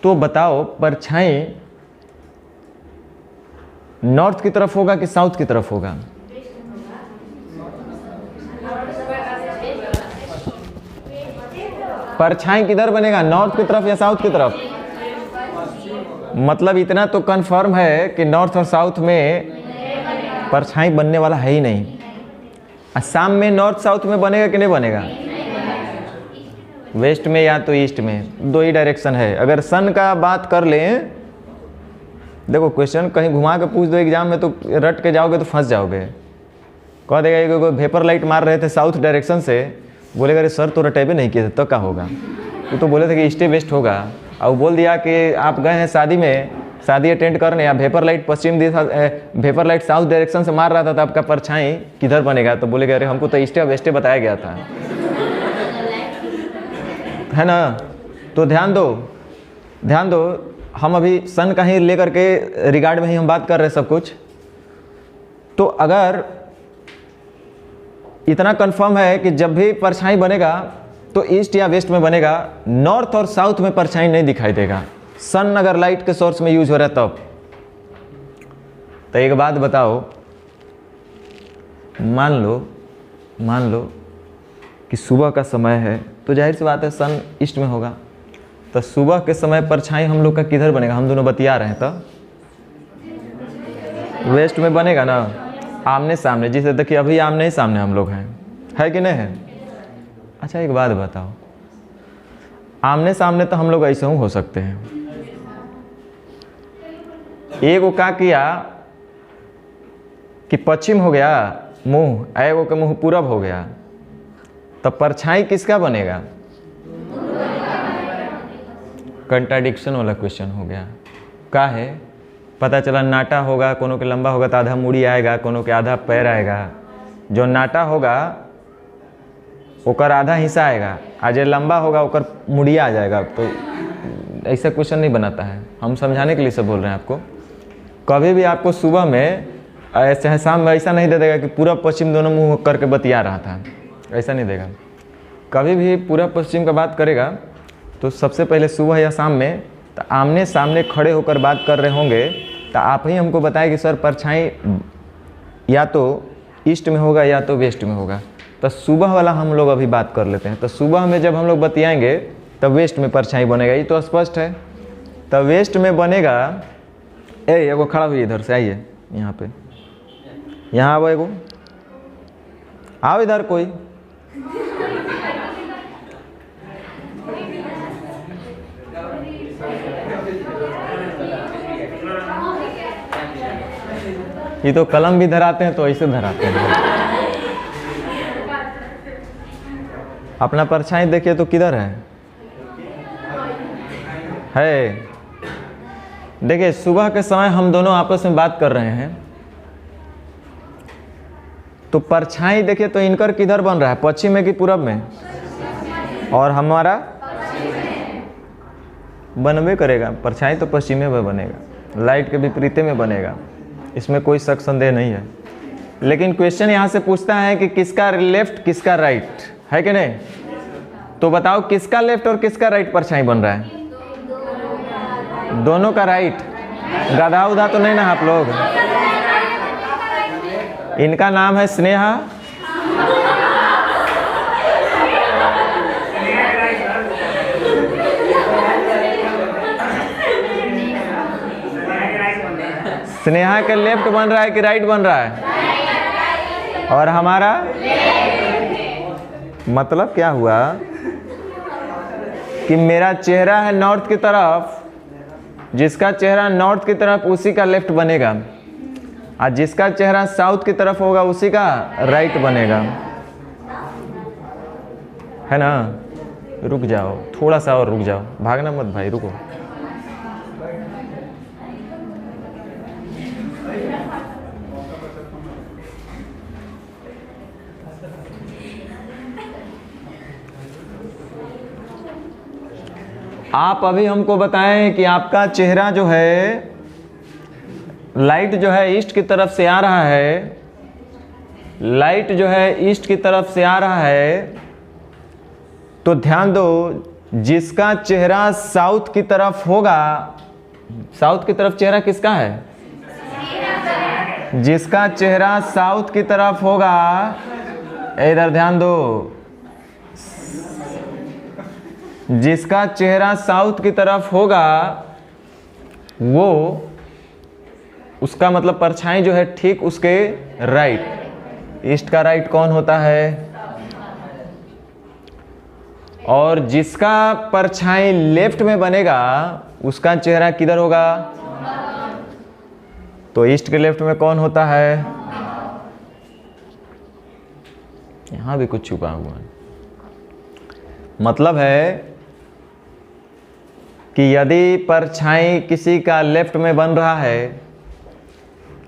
तो बताओ परछाई नॉर्थ की तरफ होगा कि साउथ की तरफ होगा, परछाई किधर बनेगा, नॉर्थ की तरफ या साउथ की तरफ। मतलब इतना तो कंफर्म है कि नॉर्थ और साउथ में परछाई बनने वाला है ही नहीं। असम में नॉर्थ साउथ में बनेगा कि नहीं बनेगा, वेस्ट में या तो ईस्ट में, दो ही डायरेक्शन है। अगर सन का बात कर लें, देखो क्वेश्चन कहीं घुमा के पूछ दो एग्जाम में तो रट के जाओगे तो फंस जाओगे। कह देगा कि वेपर लाइट मार रहे थे साउथ डायरेक्शन से, बोलेगा अरे सर तो रटेबे नहीं किए थे तो क्या होगा, तो बोले थे कि ईस्ट वेस्ट होगा। और बोल दिया कि आप गए हैं शादी में, शादी अटेंड करने, या वेपर लाइट पश्चिम दिशा, वेपर लाइट साउथ डायरेक्शन से मार रहा था तो आपका परछाई किधर बनेगा, तो बोलेगा अरे हमको तो ईस्ट या वेस्ट बताया गया था, है ना। तो ध्यान दो, ध्यान दो, हम अभी सन का ही लेकर के रिगार्ड में ही हम बात कर रहे हैं सब कुछ। तो अगर इतना कंफर्म है कि जब भी परछाई बनेगा तो ईस्ट या वेस्ट में बनेगा, नॉर्थ और साउथ में परछाई नहीं दिखाई देगा, सन अगर लाइट के सोर्स में यूज हो रहा है तब। तो एक बात बताओ, मान लो कि सुबह का समय है तो जाहिर सी बात है सन ईस्ट में होगा, तो सुबह के समय परछाई हम लोग का किधर बनेगा, हम दोनों बतिया रहे हैं तो वेस्ट में बनेगा ना, आमने सामने। जिसे देखिए अभी आमने ही सामने हम लोग हैं, है कि नहीं है। अच्छा एक बात बताओ, आमने सामने तो हम लोग ऐसे ही हो सकते हैं। एक को क्या किया कि पश्चिम हो गया मुंह, एगो के मुंह पूरब हो गया, तब परछाई किसका बनेगा? कंट्राडिक्शन वाला क्वेश्चन हो गया। का है पता चला नाटा होगा, कोनो के लंबा होगा तो आधा मुड़ी आएगा, कोनो के आधा पैर आएगा। जो नाटा होगा ओकर आधा हिस्सा आएगा, आ जो लंबा होगा ओकर मुड़िया आ जाएगा। तो ऐसा क्वेश्चन नहीं बनाता है, हम समझाने के लिए सब बोल रहे हैं आपको। कभी भी आपको सुबह में चाहे शाम में ऐसा नहीं दे देगा कि पूरब पश्चिम दोनों मुंह करके बतिया रहा था, ऐसा नहीं देगा। कभी भी पूरब पश्चिम का बात करेगा तो सबसे पहले सुबह या शाम में तो आमने सामने खड़े होकर बात कर रहे होंगे, तो आप ही हमको बताएं कि सर परछाई या तो ईस्ट में होगा या तो वेस्ट में होगा। तो सुबह वाला हम लोग अभी बात कर लेते हैं। तो सुबह में जब हम लोग बतियाएंगे तब वेस्ट में परछाई बनेगा, ये तो स्पष्ट है। तब वेस्ट में बनेगा, एगो खड़ा हुई इधर से, आइए यहाँ पे, यहाँ आओ, एगो आओ इधर कोई। ये तो कलम भी धराते हैं तो ऐसे धराते हैं। अपना परछाई देखिए तो किधर है? देखिए सुबह के समय हम दोनों आपस में बात कर रहे हैं, तो परछाई देखिए तो इनकर किधर बन रहा है, पश्चिम में कि पूरब में? और हमारा बनबे करेगा, परछाई तो पश्चिमे में बनेगा, लाइट के विपरीते में बनेगा, इसमें कोई शक संदेह नहीं है। लेकिन क्वेश्चन यहाँ से पूछता है कि किसका लेफ्ट किसका राइट, है कि नहीं? तो बताओ किसका लेफ्ट और किसका राइट परछाई बन रहा है? दोनों का राइट। गधा उधा तो नहीं ना आप लोग? इनका नाम है स्नेहा, स्नेहा के लेफ्ट बन रहा है कि राइट बन रहा है? और हमारा मतलब क्या हुआ कि मेरा चेहरा है नॉर्थ की तरफ, जिसका चेहरा नॉर्थ की तरफ उसी का लेफ्ट बनेगा, और जिसका चेहरा साउथ की तरफ होगा उसी का राइट बनेगा, है ना? रुक जाओ थोड़ा सा और रुक जाओ, भागना मत भाई, रुको। आप अभी हमको बताएं कि आपका चेहरा जो है, लाइट जो है ईस्ट की तरफ से आ रहा है, लाइट जो है ईस्ट की तरफ से आ रहा है, तो ध्यान दो जिसका चेहरा साउथ की तरफ होगा, साउथ की तरफ चेहरा किसका है? जिसका चेहरा साउथ की तरफ होगा, इधर ध्यान दो, जिसका चेहरा साउथ की तरफ होगा वो, उसका मतलब परछाई जो है ठीक उसके राइट। ईस्ट का राइट कौन होता है? और जिसका परछाई लेफ्ट में बनेगा उसका चेहरा किधर होगा? तो ईस्ट के लेफ्ट में कौन होता है? यहां भी कुछ छुपा हुआ है। मतलब है कि यदि परछाई किसी का लेफ्ट में बन रहा है,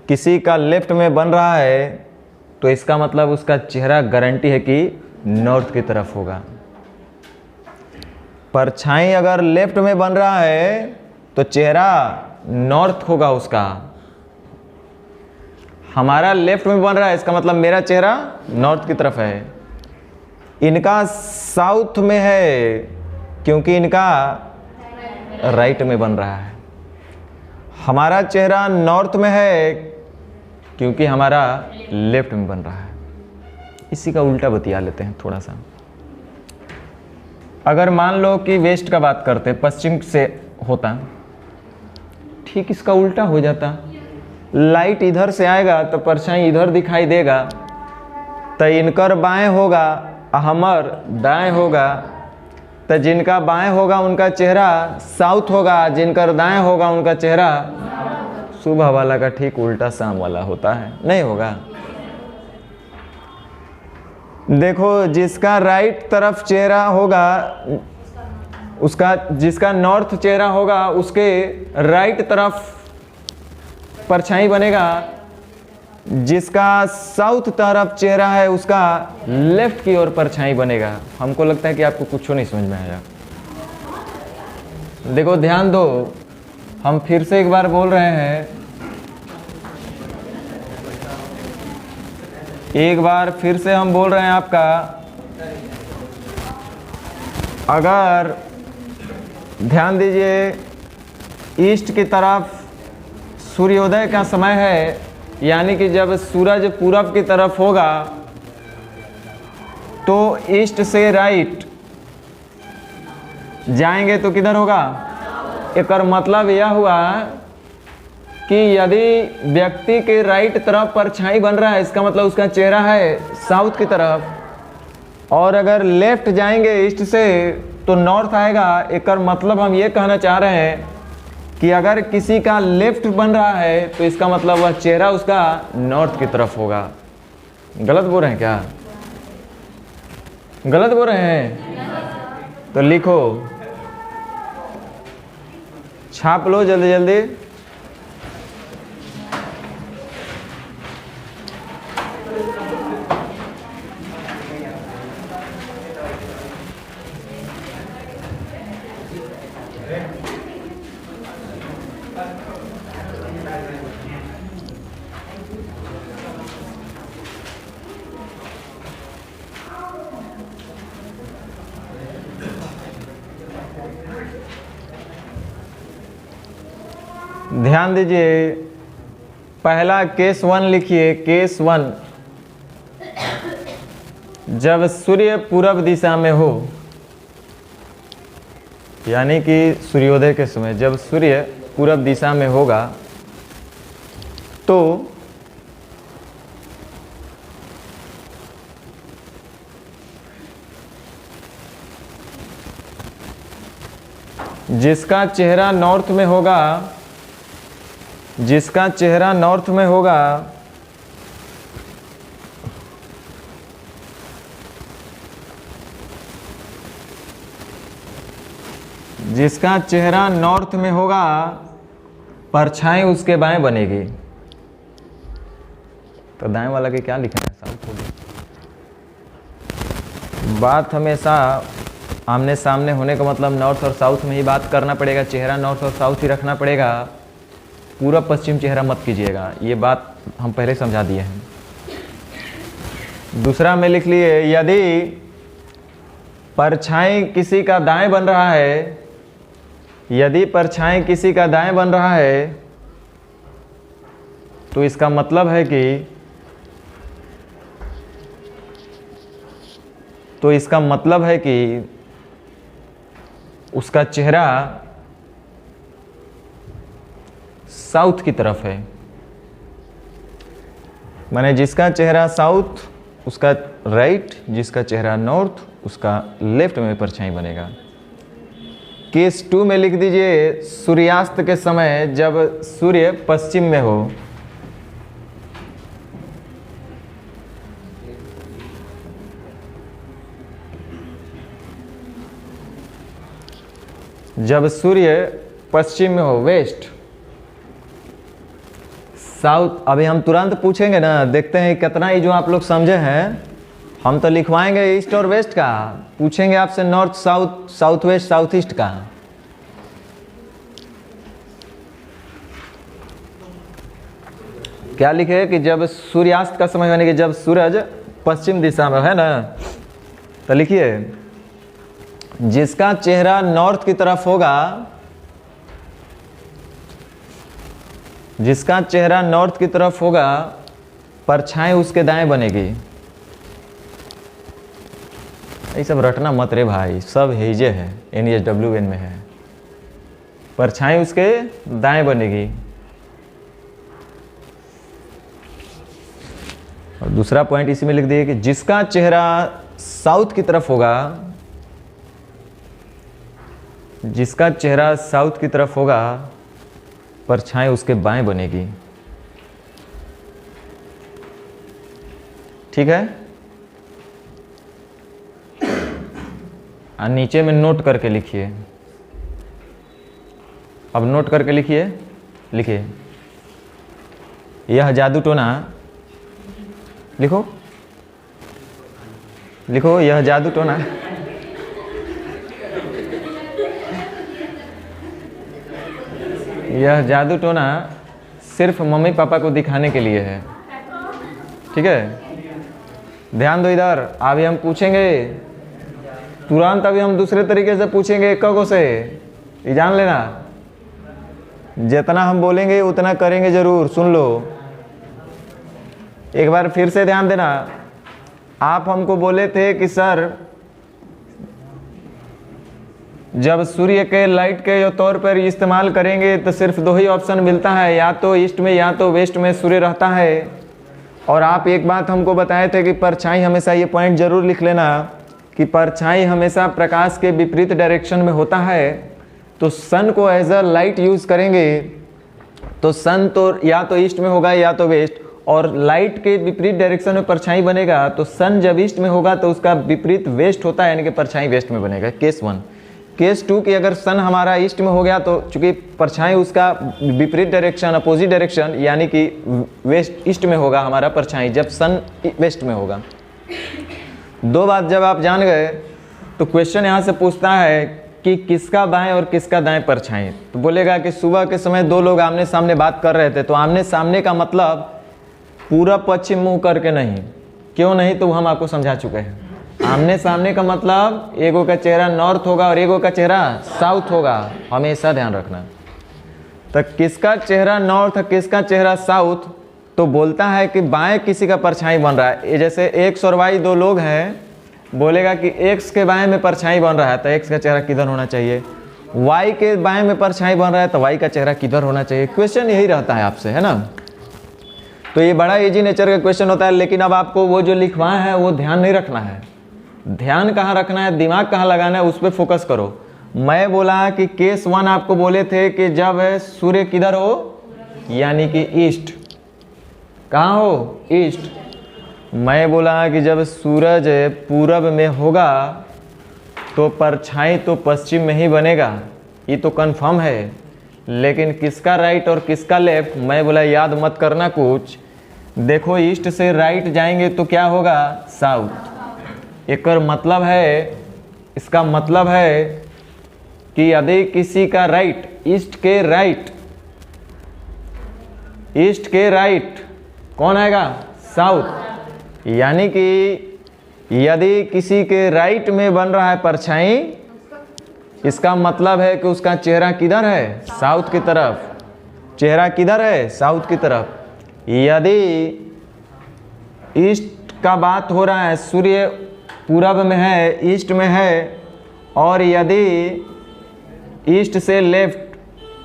किसी का लेफ्ट में बन रहा है, तो इसका मतलब उसका चेहरा गारंटी है कि नॉर्थ की तरफ होगा। परछाई अगर लेफ्ट में बन रहा है तो चेहरा नॉर्थ होगा उसका। हमारा लेफ्ट में बन रहा है, इसका मतलब मेरा चेहरा नॉर्थ की तरफ है। इनका साउथ में है क्योंकि इनका राइट में बन रहा है। हमारा चेहरा नॉर्थ में है क्योंकि हमारा लेफ्ट में बन रहा है। इसी का उल्टा बतिया लेते हैं थोड़ा सा। अगर मान लो कि वेस्ट का बात करते, पश्चिम से होता, ठीक इसका उल्टा हो जाता। लाइट इधर से आएगा तो परछाई इधर दिखाई देगा, तो इनकर बाएं होगा, हमर दाएं होगा, तो जिनका बाएं होगा उनका चेहरा साउथ होगा, जिनका दाएं होगा उनका चेहरा सुबह वाला का ठीक उल्टा शाम वाला होता है, नहीं होगा। देखो, जिसका राइट तरफ चेहरा होगा उसका, जिसका नॉर्थ चेहरा होगा उसके राइट तरफ परछाई बनेगा, जिसका साउथ तरफ चेहरा है उसका लेफ्ट की ओर परछाई बनेगा। हमको लगता है कि आपको कुछ नहीं समझ में आया। देखो ध्यान दो, हम फिर से एक बार बोल रहे हैं, एक बार फिर से हम बोल रहे हैं आपका, अगर ध्यान दीजिए, ईस्ट की तरफ सूर्योदय का समय है, यानी कि जब सूरज पूरब की तरफ होगा तो ईस्ट से राइट जाएंगे तो किधर होगा? एक मतलब यह हुआ कि यदि व्यक्ति के राइट तरफ परछाई बन रहा है, इसका मतलब उसका चेहरा है साउथ की तरफ, और अगर लेफ्ट जाएंगे ईस्ट से तो नॉर्थ आएगा। एक मतलब हम ये कहना चाह रहे हैं कि अगर किसी का लेफ्ट बन रहा है तो इसका मतलब वह चेहरा उसका नॉर्थ की तरफ होगा। गलत बोल रहे हैं क्या? गलत बोल रहे हैं तो लिखो, छाप लो जल्दी जल्दी। ध्यान दीजिए, पहला केस 1 लिखिए। केस 1, जब सूर्य पूरब दिशा में हो, यानी कि सूर्योदय के समय जब सूर्य पूरब दिशा में होगा तो जिसका चेहरा नॉर्थ में होगा, जिसका चेहरा नॉर्थ में होगा जिसका चेहरा नॉर्थ में होगा परछाई उसके बाएं बनेगी। तो दाएं वाला के क्या लिखना है? साउथ होगी। बात हमेशा आमने सामने होने का मतलब नॉर्थ और साउथ में ही बात करना पड़ेगा। चेहरा नॉर्थ और साउथ ही रखना पड़ेगा, पूरब पश्चिम चेहरा मत कीजिएगा। ये बात हम पहले समझा दिए हैं। दूसरा में लिख लिए, यदि परछाई किसी का दाएं बन रहा है, यदि परछाई किसी का दाएं बन रहा है तो इसका मतलब है कि उसका चेहरा साउथ की तरफ है। माने जिसका चेहरा साउथ उसका राइट, जिसका चेहरा नॉर्थ उसका लेफ्ट में परछाई बनेगा। केस 2 में लिख दीजिए, सूर्यास्त के समय जब सूर्य पश्चिम में हो, जब सूर्य पश्चिम में हो, वेस्ट साउथ। अभी हम तुरंत पूछेंगे ना, देखते हैं कितना ही जो आप लोग समझे हैं। हम तो लिखवाएंगे ईस्ट और वेस्ट का, पूछेंगे आपसे north south, south west, south east का। क्या लिखे कि जब सूर्यास्त का समय यानी कि जब सूरज पश्चिम दिशा में है ना, तो लिखिए जिसका चेहरा नॉर्थ की तरफ होगा, जिसका चेहरा नॉर्थ की तरफ होगा परछाई उसके दाएं बनेगी। ये सब रटना मत रे भाई, सब हेजे है, NSWN में है। परछाई उसके दाएं बनेगी। और दूसरा पॉइंट इसी में लिख दिए कि जिसका चेहरा साउथ की तरफ होगा, जिसका चेहरा साउथ की तरफ होगा परछाई उसके बाएं बनेगी। ठीक है, और नीचे में नोट करके लिखिए। अब नोट करके लिखिए, लिखिए यह जादू टोना, लिखो लिखो यह जादू टोना यह जादू टोना सिर्फ मम्मी पापा को दिखाने के लिए है। ठीक है, ध्यान दो इधर। अभी हम पूछेंगे तुरंत, अभी हम दूसरे तरीके से पूछेंगे कगो से, ये जान लेना। जितना हम बोलेंगे उतना करेंगे जरूर। सुन लो, एक बार फिर से ध्यान देना। आप हमको बोले थे कि सर जब सूर्य के लाइट के तौर पर इस्तेमाल करेंगे तो सिर्फ दो ही ऑप्शन मिलता है, या तो ईस्ट में या तो वेस्ट में सूर्य रहता है। और आप एक बात हमको बताए थे कि परछाई हमेशा, ये पॉइंट जरूर लिख लेना, कि परछाई हमेशा प्रकाश के विपरीत डायरेक्शन में होता है। तो सन को एज अ लाइट यूज़ करेंगे तो सन तो या तो ईस्ट में होगा या तो वेस्ट, और लाइट के विपरीत डायरेक्शन में परछाई बनेगा। तो सन जब ईस्ट में होगा तो उसका विपरीत वेस्ट होता है, यानी कि परछाई वेस्ट में बनेगा। केस 1। केस 2 कि अगर सन हमारा ईस्ट में हो गया तो चूंकि परछाई उसका विपरीत डायरेक्शन, अपोजिट डायरेक्शन, यानी कि वेस्ट ईस्ट में होगा हमारा परछाई जब सन वेस्ट में होगा। दो बात जब आप जान गए तो क्वेश्चन यहाँ से पूछता है कि किसका बाएं और किसका दाएं परछाई। तो बोलेगा कि सुबह के समय दो लोग आमने सामने बात कर रहे थे, तो आमने सामने का मतलब पूरब पश्चिम मुंह करके नहीं। क्यों नहीं, तो हम आपको समझा चुके हैं। आमने सामने का मतलब एगो का चेहरा नॉर्थ होगा और एगो का चेहरा साउथ होगा, हमेशा ध्यान रखना। तो किसका चेहरा नॉर्थ और किसका चेहरा साउथ, तो बोलता है कि बाएं किसी का परछाई बन रहा है। ये जैसे एक्स और वाई दो लोग हैं, बोलेगा कि एक्स के बाएं में परछाई बन रहा है तो एक्स का चेहरा किधर होना चाहिए, वाई के बाएं में परछाई बन रहा है तो वाई का चेहरा किधर होना चाहिए। क्वेश्चन यही रहता है आपसे, है ना। तो ये बड़ा इजी नेचर का क्वेश्चन होता है, लेकिन अब आपको वो जो लिखवाए हैं वो ध्यान नहीं रखना है। ध्यान कहाँ रखना है, दिमाग कहाँ लगाना है, उस पर फोकस करो। मैं बोला कि केस 1 आपको बोले थे कि जब सूर्य किधर हो, यानी कि ईस्ट, कहाँ हो, ईस्ट। मैं बोला कि जब सूरज पूरब में होगा तो परछाई तो पश्चिम में ही बनेगा, ये तो कंफर्म है। लेकिन किसका राइट और किसका लेफ्ट, मैं बोला याद मत करना कुछ। देखो ईस्ट से राइट जाएंगे तो क्या होगा, साउथ। एक मतलब है, इसका मतलब है कि यदि किसी का राइट, ईस्ट के राइट, ईस्ट के राइट कौन आएगा, साउथ। यानी कि यदि किसी के राइट में बन रहा है परछाई, इसका मतलब है कि उसका चेहरा किधर है, साउथ की तरफ। चेहरा किधर है, साउथ की तरफ। यदि ईस्ट का बात हो रहा है, सूर्य पूरब में है, ईस्ट में है, और यदि ईस्ट से लेफ्ट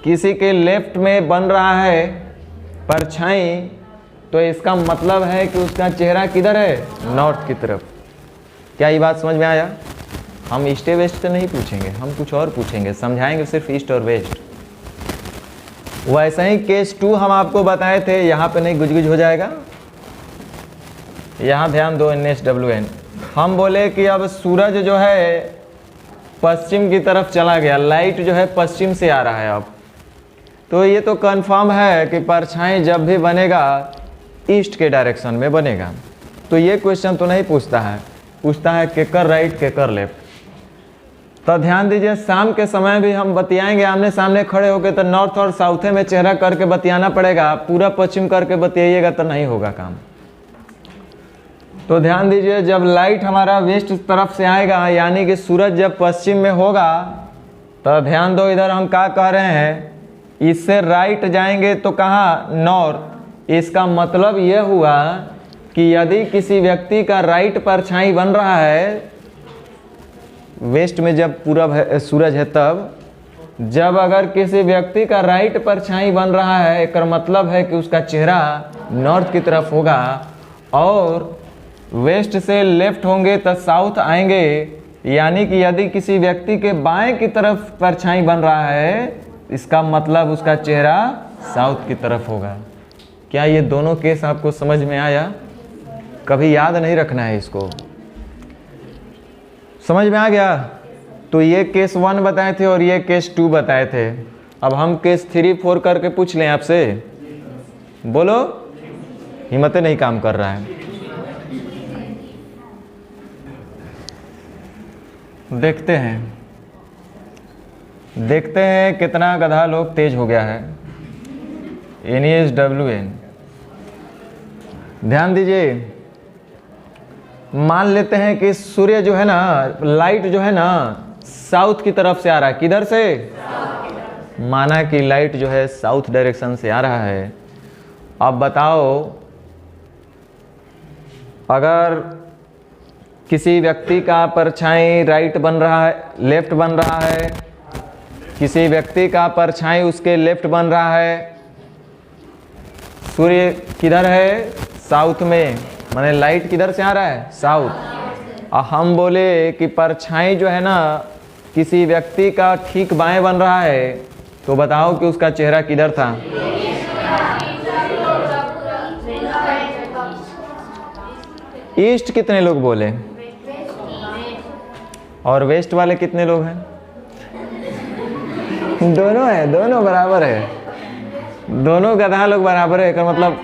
किसी के लेफ्ट में बन रहा है परछाई, तो इसका मतलब है कि उसका चेहरा किधर है, नॉर्थ की तरफ। क्या ये बात समझ में आया। हम ईस्ट वेस्ट से नहीं पूछेंगे, हम कुछ और पूछेंगे, समझाएंगे सिर्फ ईस्ट और वेस्ट। वैसे ही केस 2 हम आपको बताए थे, यहाँ पे नहीं गुजगुज हो जाएगा। यहाँ ध्यान दो, NSWN। हम बोले कि अब सूरज जो है पश्चिम की तरफ चला गया, लाइट जो है पश्चिम से आ रहा है अब। तो ये तो कंफर्म है कि परछाई जब भी बनेगा ईस्ट के डायरेक्शन में बनेगा। तो ये क्वेश्चन तो नहीं पूछता है, पूछता है केकर राइट केकर लेफ्ट। तो ध्यान दीजिए, शाम के समय भी हम बतियाएंगे आमने सामने खड़े होकर, तो नॉर्थ और साउथ में चेहरा करके बतियाना पड़ेगा। पूरा पश्चिम करके बतियाइएगा तो नहीं होगा काम। तो ध्यान दीजिए, जब लाइट हमारा वेस्ट तरफ से आएगा, यानी कि सूरज जब पश्चिम में होगा, तो ध्यान दो इधर हम क्या कह रहे हैं, इससे राइट जाएंगे तो कहाँ, नॉर्थ। इसका मतलब यह हुआ कि यदि किसी व्यक्ति का राइट परछाई बन रहा है वेस्ट में, जब पूरब है सूरज है तब, जब अगर किसी व्यक्ति का राइट परछाई बन रहा है, इसका मतलब है कि उसका चेहरा नॉर्थ की तरफ होगा। और वेस्ट से लेफ्ट होंगे तो साउथ आएंगे, यानी कि यदि किसी व्यक्ति के बाएं की तरफ परछाई बन रहा है, इसका मतलब उसका चेहरा साउथ की तरफ होगा। क्या ये दोनों केस आपको समझ में आया? कभी याद नहीं रखना है इसको। समझ में आ गया? तो ये केस 1 बताए थे और ये केस 2 बताए थे। अब हम केस 3, 4 करके पूछ लें आपसे, बोलो। हिम्मत नहीं काम कर रहा है। देखते हैं कितना गधा लोग तेज हो गया है। NESWN, ध्यान दीजिए। मान लेते हैं कि सूर्य जो है ना, लाइट जो है ना, साउथ की तरफ से आ रहा है। किधर से? माना कि लाइट जो है साउथ डायरेक्शन से आ रहा है। अब बताओ, अगर किसी व्यक्ति का परछाई राइट बन रहा है, लेफ्ट बन रहा है, किसी व्यक्ति का परछाई उसके लेफ्ट बन रहा है, सूर्य किधर है? साउथ में, माने लाइट किधर से आ रहा है? साउथ। और हम बोले कि परछाई जो है ना किसी व्यक्ति का ठीक बाएं बन रहा है, तो बताओ कि उसका चेहरा किधर था? ईस्ट कितने लोग बोले? और वेस्ट वाले कितने लोग हैं? दोनों है, दोनों बराबर है। दोनों गधा लोग बराबर है। का मतलब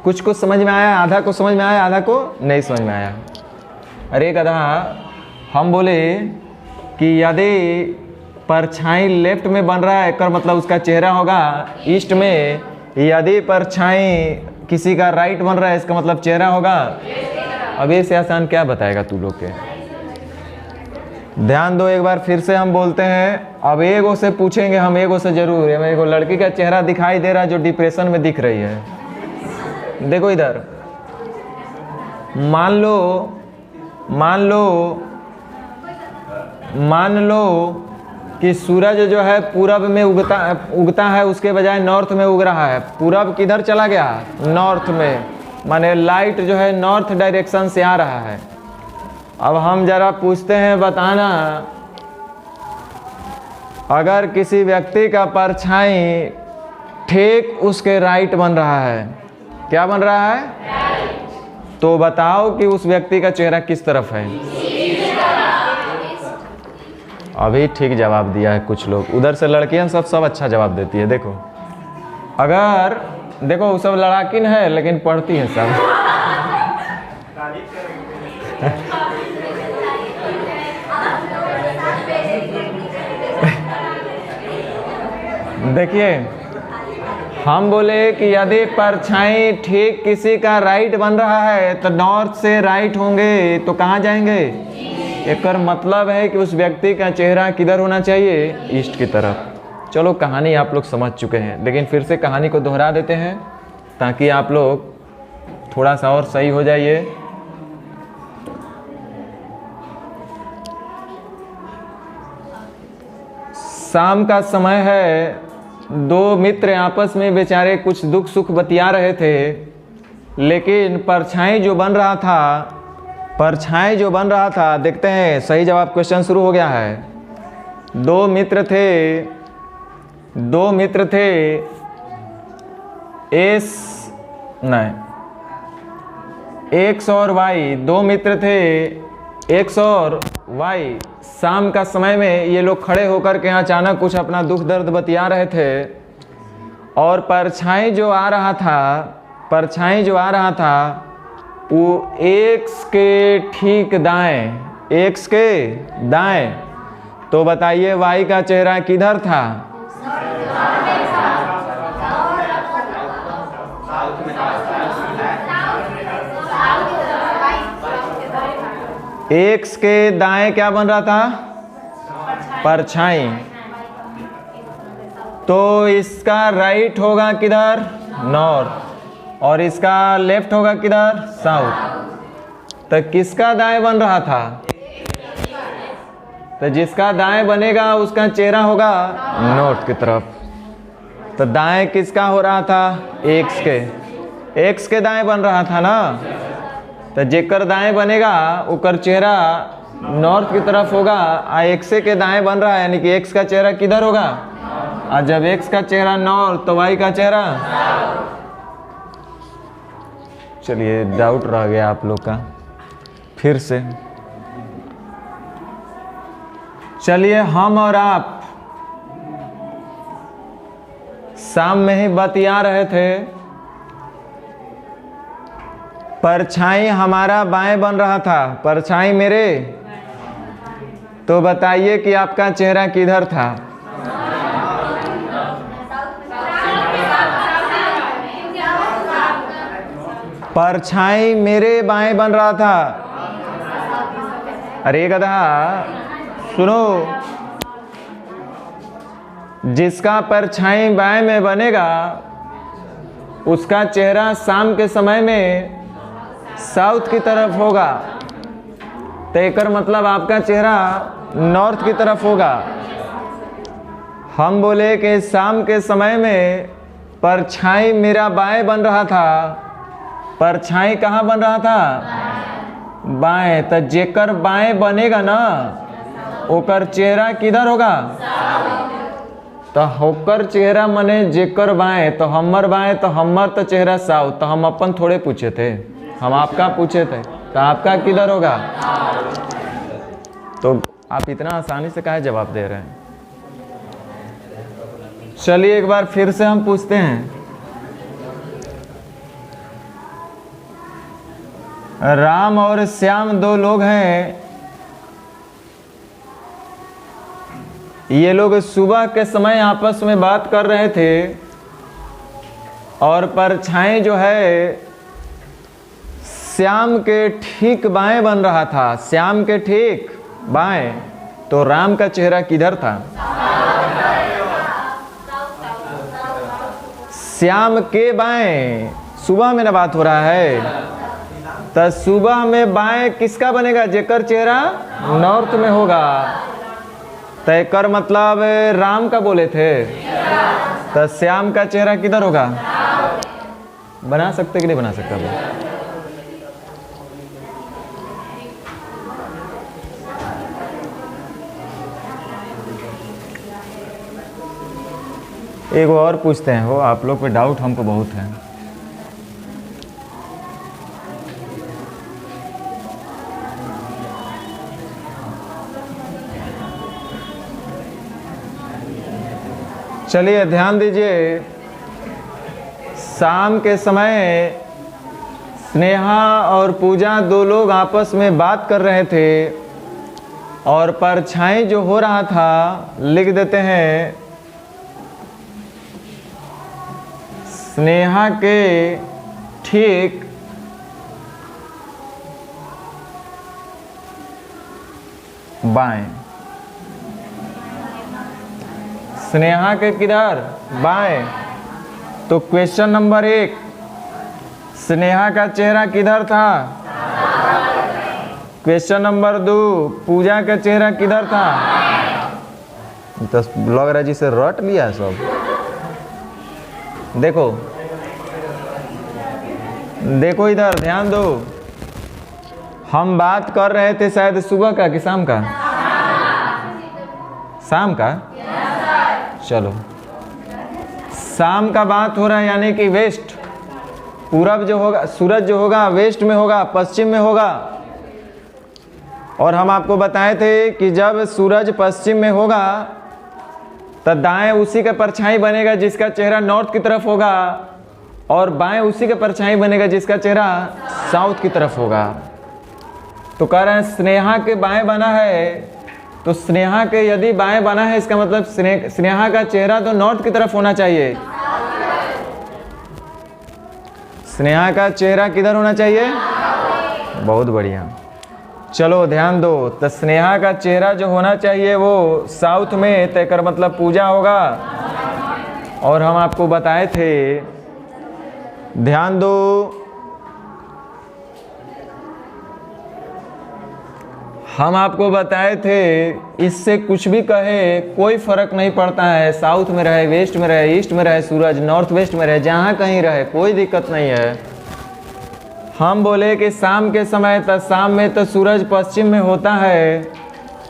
कुछ को समझ में आया, आधा को समझ में आया, आधा को नहीं समझ में आया। अरे गधा, हम बोले कि यदि परछाई लेफ्ट में बन रहा है कर मतलब उसका चेहरा होगा ईस्ट में। यदि परछाई किसी का राइट बन रहा है इसका मतलब चेहरा होगा। अब इससे आसान क्या बताएगा तू लोग के? ध्यान दो, एक बार फिर से हम बोलते हैं। अब एगो से पूछेंगे हम, एगो से जरूर। मेरे को लड़की का चेहरा दिखाई दे रहा है जो डिप्रेशन में दिख रही है। देखो इधर, मान लो कि सूरज जो है पूरब में उगता है, उसके बजाय नॉर्थ में उग रहा है। पूरब किधर चला गया? नॉर्थ में, माने लाइट जो है नॉर्थ डायरेक्शन से आ रहा है। अब हम जरा पूछते हैं, बताना, अगर किसी व्यक्ति का परछाई ठीक उसके राइट बन रहा है, क्या बन रहा है? तो बताओ कि उस व्यक्ति का चेहरा किस तरफ है? अभी ठीक जवाब दिया है कुछ लोग। उधर से लड़कियां सब अच्छा जवाब देती है। देखो, अगर देखो सब लड़ाकिन है लेकिन पढ़ती है सब। देखिए, हम बोले कि यदि परछाई ठीक किसी का राइट बन रहा है तो नॉर्थ से राइट होंगे, तो कहाँ जाएंगे? एक मतलब है कि उस व्यक्ति का चेहरा किधर होना चाहिए? ईस्ट की तरफ। चलो, कहानी आप लोग समझ चुके हैं, लेकिन फिर से कहानी को दोहरा देते हैं ताकि आप लोग थोड़ा सा और सही हो जाइए। शाम का समय है, दो मित्र आपस में बेचारे कुछ दुख सुख बतिया रहे थे, लेकिन परछाई जो बन रहा था, देखते हैं सही जवाब। क्वेश्चन शुरू हो गया है। दो मित्र थे एक्स और वाई। दो मित्र थे एक्स और वाई। शाम का समय में ये लोग खड़े होकर के अचानक कुछ अपना दुख दर्द बतिया रहे थे, और परछाई जो आ रहा था वो एक्स के ठीक दाएं। तो बताइए वाई का चेहरा किधर था? एक्स के दाएं क्या बन रहा था? परछाई। तो इसका राइट होगा किधर? नॉर्थ। और इसका लेफ्ट होगा किधर? साउथ। तो किसका दाएं बन रहा था? तो जिसका दाएं बनेगा उसका चेहरा होगा नॉर्थ की तरफ। तो दाएं किसका हो रहा था? एक्स के दाएं बन रहा था ना। तो जेकर दाएं बनेगा उकर चेहरा नॉर्थ की तरफ होगा। एक्स के दाएं बन रहा है, यानी कि एक्स का चेहरा किधर होगा? और जब x का चेहरा नॉर्थ तो y का चेहरा। चलिए डाउट रह गया आप लोग का, फिर से चलिए हम और आप शाम में ही बतिया रहे थे, परछाई हमारा बाएं बन रहा था, परछाई मेरे, तो बताइए कि आपका चेहरा किधर था? परछाई मेरे बाएं बन रहा था। अरे गधा सुनो, जिसका परछाई बाएं में बनेगा उसका चेहरा शाम के समय में साउथ की तरफ होगा, तो एकर मतलब आपका चेहरा नॉर्थ की तरफ होगा। हम बोले कि शाम के समय में परछाई मेरा बाएं बन रहा था, परछाई कहाँ बन रहा था? बाएं। तो जेकर बाएं बनेगा ना ओकर चेहरा किधर होगा? तो होकर चेहरा मने जेकर बाएं, तो हमर बाएं, तो हमर तो चेहरा साउथ। तो हम अपन थोड़े पूछे थे, हम आपका पूछे थे, तो आपका किधर होगा? तो आप इतना आसानी से काहे जवाब दे रहे हैं? चलिए एक बार फिर से हम पूछते हैं। राम और श्याम दो लोग हैं, ये लोग सुबह के समय आपस में बात कर रहे थे और परछाई जो है श्याम के ठीक बाएं बन रहा था, श्याम के ठीक बाएं। तो राम का चेहरा किधर था? श्याम के बाएं। सुबह में ना बात हो रहा है, तो सुबह में बाएं किसका बनेगा? जेकर चेहरा नॉर्थ में होगा। तो एकर मतलब राम का बोले थे, तो श्याम का चेहरा किधर होगा? बना सकते कि नहीं बना सकता? एक और पूछते हैं, हो आप लोग पे डाउट हमको बहुत है। चलिए ध्यान दीजिए, शाम के समय स्नेहा और पूजा दो लोग आपस में बात कर रहे थे और परछाई जो हो रहा था लिख देते हैं स्नेहा के ठीक बाएं। स्नेहा के किधर? बाएं। तो क्वेश्चन नंबर 1, स्नेहा का चेहरा किधर था? क्वेश्चन नंबर 2, पूजा का चेहरा किधर था? तो लग रहा है जिसे रट लिया सब। देखो देखो इधर ध्यान दो, हम बात कर रहे थे शायद सुबह का कि शाम का? शाम का। चलो शाम का बात हो रहा है, यानी कि वेस्ट, पूरब जो होगा, सूरज जो होगा वेस्ट में होगा, पश्चिम में होगा। और हम आपको बताए थे कि जब सूरज पश्चिम में होगा तो दाएं उसी का परछाई बनेगा जिसका चेहरा नॉर्थ की तरफ होगा, और बाएं उसी का परछाई बनेगा जिसका चेहरा साउथ की तरफ होगा। तो कह रहे हैं स्नेहा के बाएं बना है, तो स्नेहा के यदि बाएं बना है इसका मतलब स्नेहा का चेहरा तो नॉर्थ की तरफ होना चाहिए। स्नेहा का चेहरा किधर होना चाहिए? बहुत बढ़िया। चलो ध्यान दो, तो स्नेहा का चेहरा जो होना चाहिए वो साउथ में, तो कर मतलब पूजा होगा। और हम आपको बताए थे, ध्यान दो, हम आपको बताए थे इससे कुछ भी कहे कोई फर्क नहीं पड़ता है, साउथ में रहे, वेस्ट में रहे, ईस्ट में रहे, सूरज नॉर्थ वेस्ट में रहे, जहाँ कहीं रहे कोई दिक्कत नहीं है। हम बोले कि शाम के समय, तो शाम में तो सूरज पश्चिम में होता है,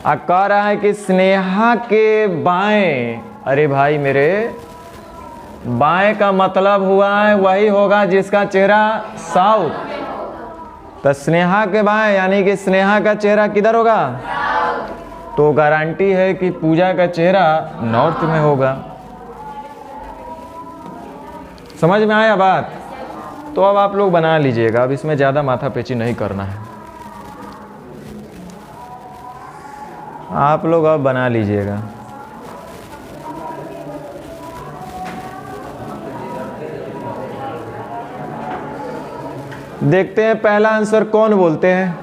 और कह रहा है कि स्नेहा के बाएं, अरे भाई मेरे, बाएं का मतलब हुआ है वही होगा जिसका चेहरा साउथ। तो स्नेहा के बाएं यानी कि स्नेहा का चेहरा किधर होगा? तो गारंटी है कि पूजा का चेहरा नॉर्थ में होगा। समझ में आया बात? तो अब आप लोग बना लीजिएगा, अब इसमें ज़्यादा माथापेची नहीं करना है। आप लोग अब बना लीजिएगा। देखते हैं पहला आंसर कौन बोलते हैं।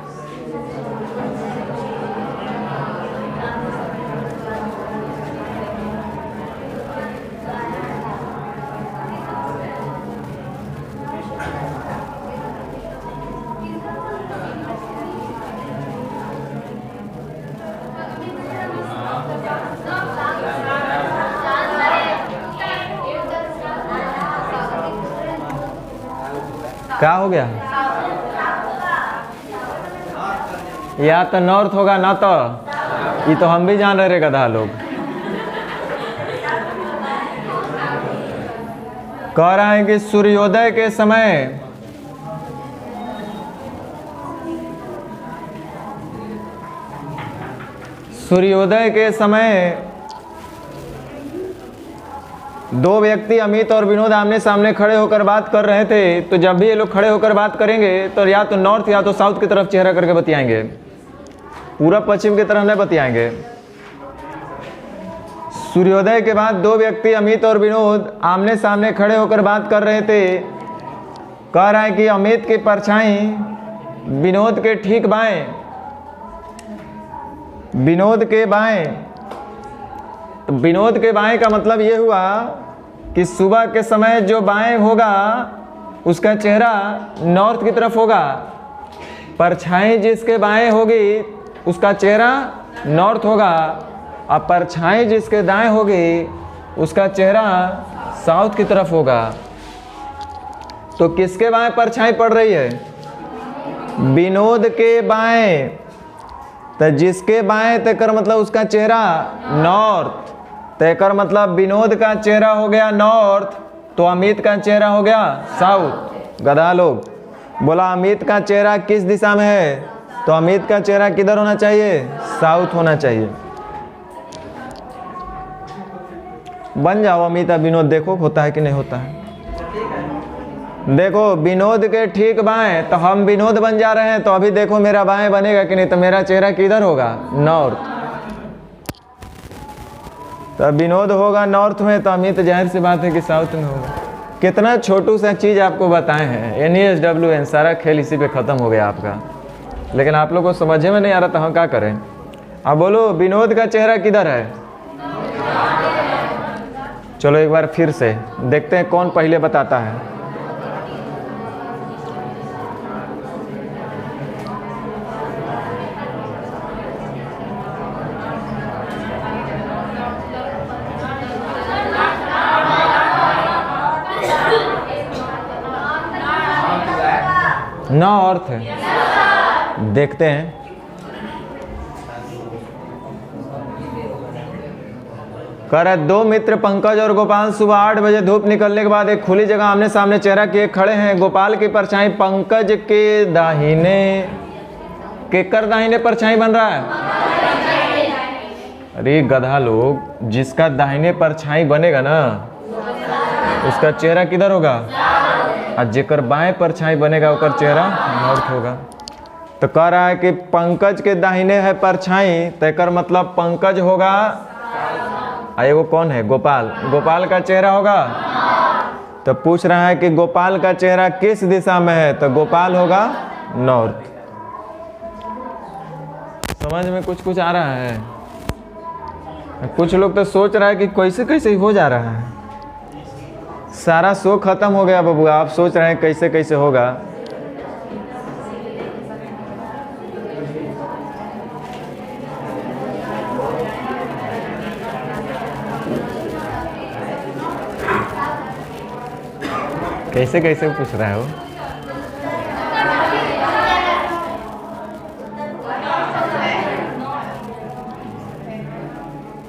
क्या हो गया? या तो नॉर्थ होगा ना, तो ये तो हम भी जान रहे गधा लोग। कह रहा है कि सूर्योदय के समय दो व्यक्ति अमित और विनोद आमने सामने खड़े होकर बात कर रहे थे। तो जब भी ये लोग खड़े होकर बात करेंगे तो या तो नॉर्थ या तो साउथ की तरफ चेहरा करके बतियाएंगे, पूरब पश्चिम की तरफ नहीं बतियाएंगे। सूर्योदय के बाद दो व्यक्ति अमित और विनोद आमने सामने खड़े होकर बात कर रहे थे। कह रहा है कि अमित की परछाई विनोद के ठीक बाएं, विनोद के बाएं। तो विनोद के बाएं का मतलब ये हुआ कि सुबह के समय जो बाएं होगा उसका चेहरा नॉर्थ की तरफ होगा। परछाई जिसके बाएं होगी उसका चेहरा नॉर्थ होगा, और परछाई जिसके दाएं होगी उसका चेहरा साउथ की तरफ होगा। तो किसके बाएं परछाई पड़ रही है? विनोद के बाएं। तो जिसके बाएं तेकर मतलब उसका चेहरा नॉर्थ, तेकर मतलब विनोद का चेहरा हो गया नॉर्थ, तो अमित का चेहरा हो गया साउथ। गधा लोग बोला अमित का चेहरा किस दिशा में है? तो अमित का चेहरा किधर होना चाहिए? साउथ होना चाहिए। बन जाओ अमित और विनोद, देखो होता है कि नहीं होता है। देखो विनोद के ठीक बाएं, तो हम विनोद बन जा रहे हैं। तो अभी देखो मेरा बाएं बनेगा कि नहीं? तो मेरा चेहरा किधर होगा? नॉर्थ। तो विनोद होगा नॉर्थ में, तो अमित जाहिर सी बात है कि साउथ में होगा। कितना छोटू सा चीज़ आपको बताए हैं, NESWN, सारा खेल इसी पे ख़त्म हो गया आपका। लेकिन आप लोग को समझ में नहीं आ रहा, तो हम क्या करें? अब बोलो विनोद का चेहरा किधर है? चलो एक बार फिर से देखते हैं कौन पहले बताता है। नॉर्थ है। देखते हैं। कह रहा है दो मित्र पंकज और गोपाल सुबह 8 बजे धूप निकलने के बाद एक खुली जगह आमने सामने चेहरा किए खड़े हैं। गोपाल की परछाई पंकज के दाहिने, केकर दाहिने परछाई बन रहा है? अरे गधा लोग, जिसका दाहिने परछाई बनेगा ना उसका चेहरा किधर होगा? और जेकर बाएं परछाई बनेगा उसका चेहरा नॉर्थ होगा। तो कह रहा है कि पंकज के दाहिने है परछाई, तेकर मतलब पंकज होगा। वो कौन है? गोपाल। गोपाल का चेहरा होगा। तो पूछ रहा है कि गोपाल का चेहरा किस दिशा में है? तो गोपाल होगा नॉर्थ। समझ में कुछ कुछ आ रहा है? कुछ लोग तो सोच रहा है कि कैसे कैसे हो जा रहा है। सारा शो खत्म हो गया बबुआ, आप सोच रहे हैं कैसे कैसे होगा। कैसे कैसे पूछ रहा है वो?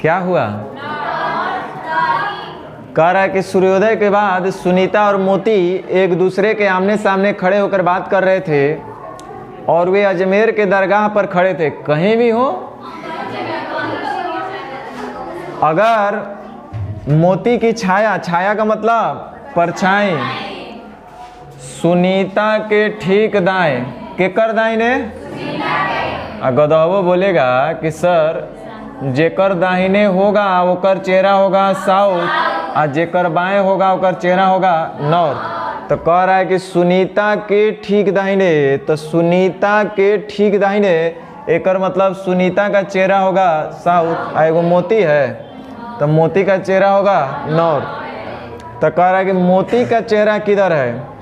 क्या हुआ? कह रहा है कि सूर्योदय के बाद सुनीता और मोती एक दूसरे के आमने सामने खड़े होकर बात कर रहे थे और वे अजमेर के दरगाह पर खड़े थे। कहीं भी हो, अगर मोती की छाया, छाया का मतलब परछाई, सुनीता के ठीक दाएं, केकर दाहिने, गदौबो बोलेगा कि सर जेकर दाहिने होगा ओकर चेहरा होगा साउथ और जेकर बाएं होगा ओकर चेहरा होगा नॉर्थ। तो कह रहा है कि सुनीता के ठीक दाहिने, तो सुनीता के ठीक दाहिने एकर मतलब सुनीता का चेहरा होगा साउथ और एगो मोती है तो मोती का चेहरा होगा नॉर्थ। तो कह रहा है कि मोती का चेहरा किधर है,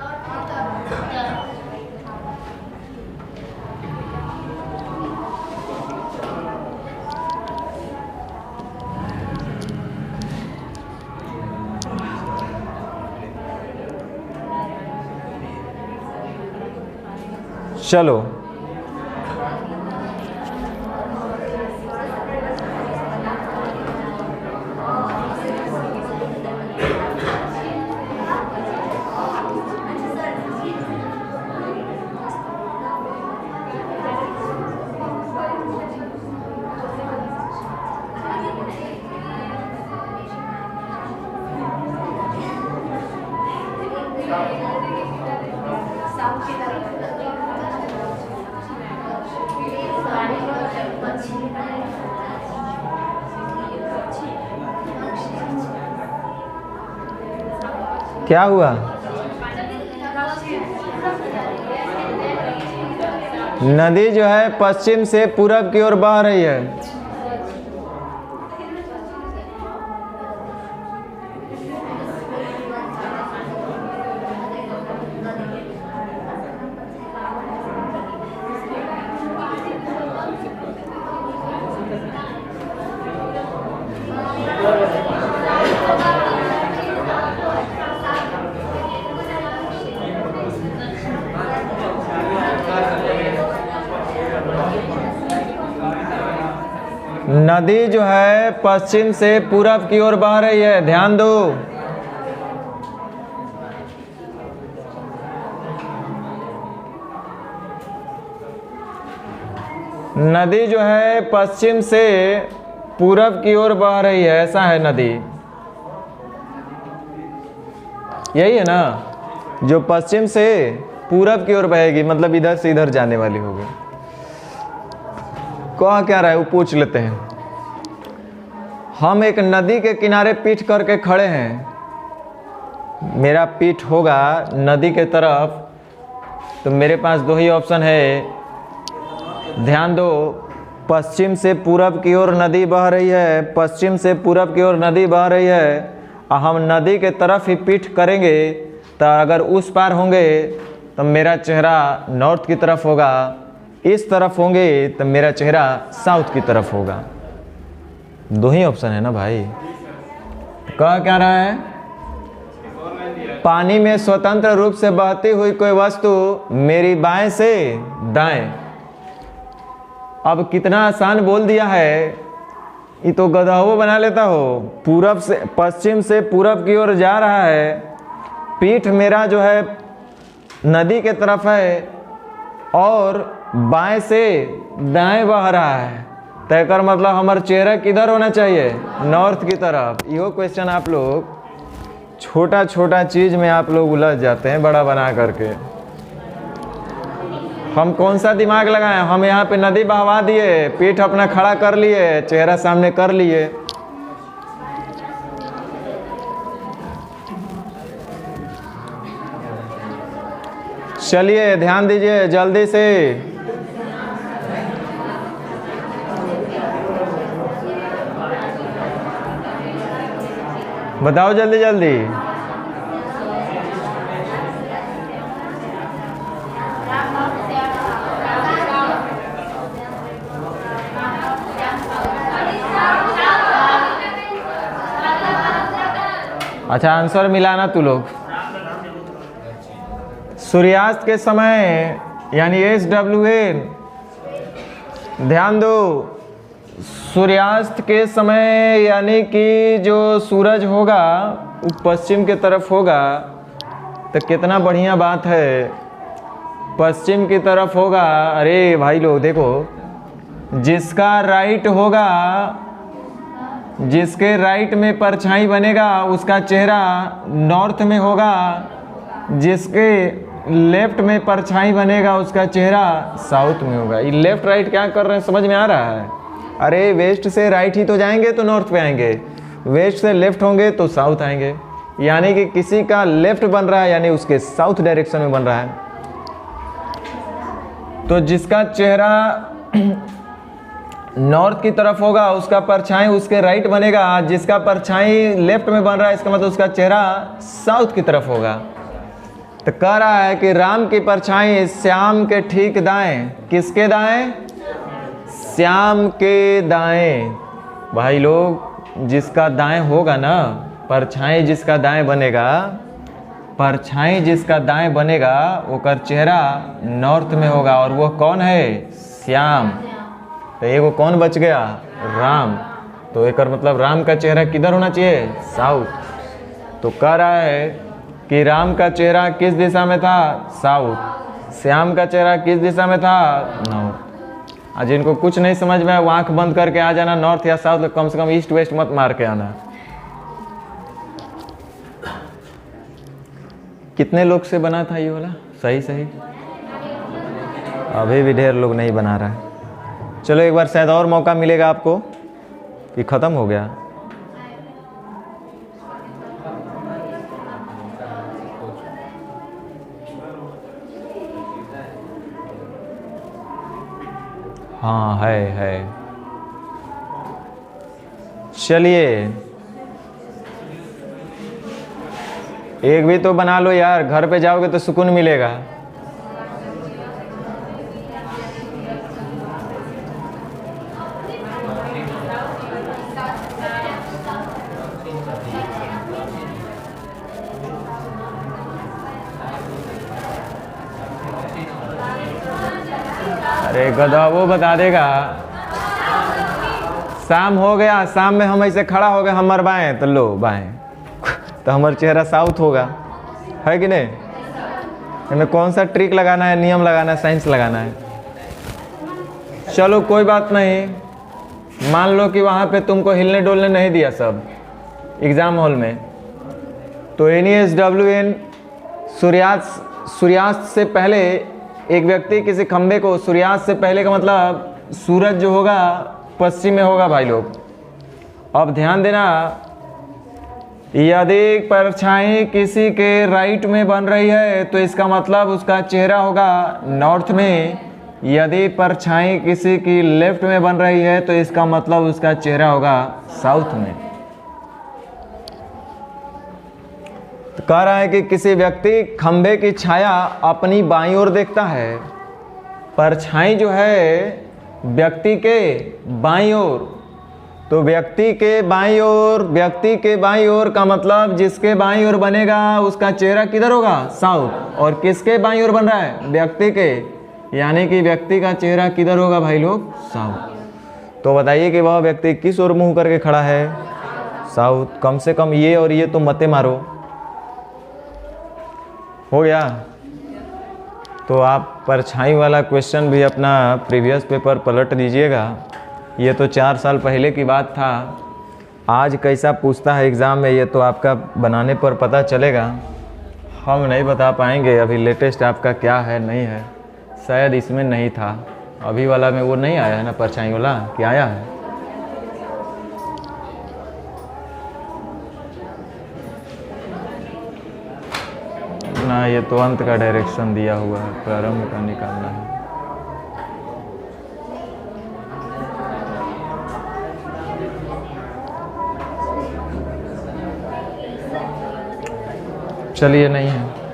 चलो क्या हुआ, नदी जो है पश्चिम से पूरब की ओर बह रही है। नदी जो है पश्चिम से पूरब की ओर बह रही है, ध्यान दो। नदी जो है पश्चिम से पूरब की ओर बह रही है, ऐसा है नदी, यही है ना, जो पश्चिम से पूरब की ओर बहेगी मतलब इधर से इधर जाने वाली होगी। कहा क्या रहा है वो पूछ लेते हैं। हम एक नदी के किनारे पीठ करके खड़े हैं, मेरा पीठ होगा नदी के तरफ, तो मेरे पास दो ही ऑप्शन है, ध्यान दो। पश्चिम से पूरब की ओर नदी बह रही है, पश्चिम से पूरब की ओर नदी बह रही है और हम नदी के तरफ ही पीठ करेंगे तो अगर उस पार होंगे तो मेरा चेहरा नॉर्थ की तरफ होगा, इस तरफ होंगे तो मेरा चेहरा साउथ की तरफ होगा। दो ही ऑप्शन है ना भाई। कह क्या रहा है, पानी में स्वतंत्र रूप से बहती हुई कोई वस्तु मेरी बाएं से दाएं। अब कितना आसान बोल दिया है, ये तो गधाओ बना लेता हो। पूरब से पश्चिम से पूरब की ओर जा रहा है, पीठ मेरा जो है नदी के तरफ है और बाएं से दाएं बह रहा है, तय कर मतलब हमारा चेहरा किधर होना चाहिए, नॉर्थ की तरफ। यो क्वेश्चन आप लोग छोटा छोटा चीज में आप लोग उलझ जाते हैं बड़ा बना करके। हम कौन सा दिमाग लगाएं, हम यहाँ पे नदी बहवा दिए, पीठ अपना खड़ा कर लिए, चेहरा सामने कर लिए। चलिए ध्यान दीजिए जल्दी से। बताओ जल्दी जल्दी। अच्छा आंसर मिलाना तू लोग। सूर्यास्त के समय यानी SWN, ध्यान दो। सूर्यास्त के समय यानी कि जो सूरज होगा वो पश्चिम की तरफ होगा तो कितना बढ़िया बात है, पश्चिम की तरफ होगा। अरे भाई लोग देखो, जिसका राइट होगा, जिसके राइट में परछाई बनेगा उसका चेहरा नॉर्थ में होगा, जिसके लेफ्ट में परछाई बनेगा उसका चेहरा साउथ में होगा। ये लेफ्ट राइट क्या कर रहे हैं समझ में आ रहा है? अरे वेस्ट से राइट ही तो जाएंगे तो नॉर्थ पे आएंगे, वेस्ट से लेफ्ट होंगे तो साउथ आएंगे, यानी कि किसी का लेफ्ट बन रहा है यानी उसके साउथ डायरेक्शन में बन रहा है। तो जिसका चेहरा नॉर्थ की तरफ होगा उसका परछाई उसके राइट बनेगा, जिसका परछाई लेफ्ट में बन रहा है इसका मतलब उसका चेहरा साउथ की तरफ होगा। तो कह रहा है कि राम की परछाई श्याम के ठीक दाएं, किसके दाएं? श्याम के दाएं। भाई लोग जिसका दाएं होगा ना, परछाई जिसका दाएं बनेगा, परछाई जिसका दाएं बनेगा वो का चेहरा नॉर्थ में होगा, और वो कौन है? श्याम। तो एगो कौन बच गया? राम। तो एक मतलब राम का चेहरा किधर होना चाहिए? साउथ। तो कह रहा है कि राम का चेहरा किस दिशा में था? साउथ। श्याम का चेहरा किस दिशा में था? नॉर्थ। आज जिनको कुछ नहीं समझ में आया वो आंख बंद करके आ जाना, नॉर्थ या साउथ, कम से कम ईस्ट वेस्ट मत मार के आना। कितने लोग से बना था ये वाला? सही सही, अभी भी ढेर लोग नहीं बना रहा है। चलो एक बार शायद और मौका मिलेगा आपको, कि ख़त्म हो गया। हाँ है। चलिए एक भी तो बना लो यार, घर पे जाओगे तो सुकून मिलेगा। अरे गधा वो बता देगा। शाम हो गया, शाम में हम ऐसे खड़ा हो गए, हमर बाएं तो लो बाएं, तो हमारा चेहरा साउथ होगा, है कि नहीं? हमें कौन सा ट्रिक लगाना है, नियम लगाना है, साइंस लगाना है? चलो कोई बात नहीं, मान लो कि वहाँ पे तुमको हिलने डोलने नहीं दिया सब एग्ज़ाम हॉल में, तो NESWN सूर्यास्त से पहले एक व्यक्ति किसी खंबे को, सूर्यास्त से पहले का मतलब सूरज जो होगा पश्चिम में होगा भाई लोग। अब ध्यान देना, यदि परछाई किसी के राइट में बन रही है तो इसका मतलब उसका चेहरा होगा नॉर्थ में, यदि परछाई किसी की लेफ्ट में बन रही है तो इसका मतलब उसका चेहरा होगा साउथ में। तो कह रहा है कि किसी व्यक्ति खंबे की छाया अपनी बाईं ओर देखता है, परछाई जो है व्यक्ति के बाईं ओर, तो व्यक्ति के बाईं ओर, व्यक्ति के बाईं ओर का मतलब जिसके बाईं ओर बनेगा उसका चेहरा किधर होगा? साउथ। और किसके बाईं ओर बन रहा है? व्यक्ति के, यानी कि व्यक्ति का चेहरा किधर होगा भाई लोग? साउथ। तो बताइए कि वह व्यक्ति किस ओर मुंह करके खड़ा है? साउथ। कम से कम ये और ये तो मते मारो, हो गया? तो आप परछाई वाला क्वेश्चन भी अपना प्रीवियस पेपर पलट दीजिएगा, ये तो 4 साल पहले की बात था। आज कैसा पूछता है एग्ज़ाम में ये तो आपका बनाने पर पता चलेगा, हम नहीं बता पाएंगे अभी लेटेस्ट आपका क्या है नहीं है। शायद इसमें नहीं था, अभी वाला में वो नहीं आया है ना परछाई वाला, क्या आया है? ना, ये तो अंत का डायरेक्शन दिया हुआ है, प्रारंभ का निकालना है। चलिए नहीं है।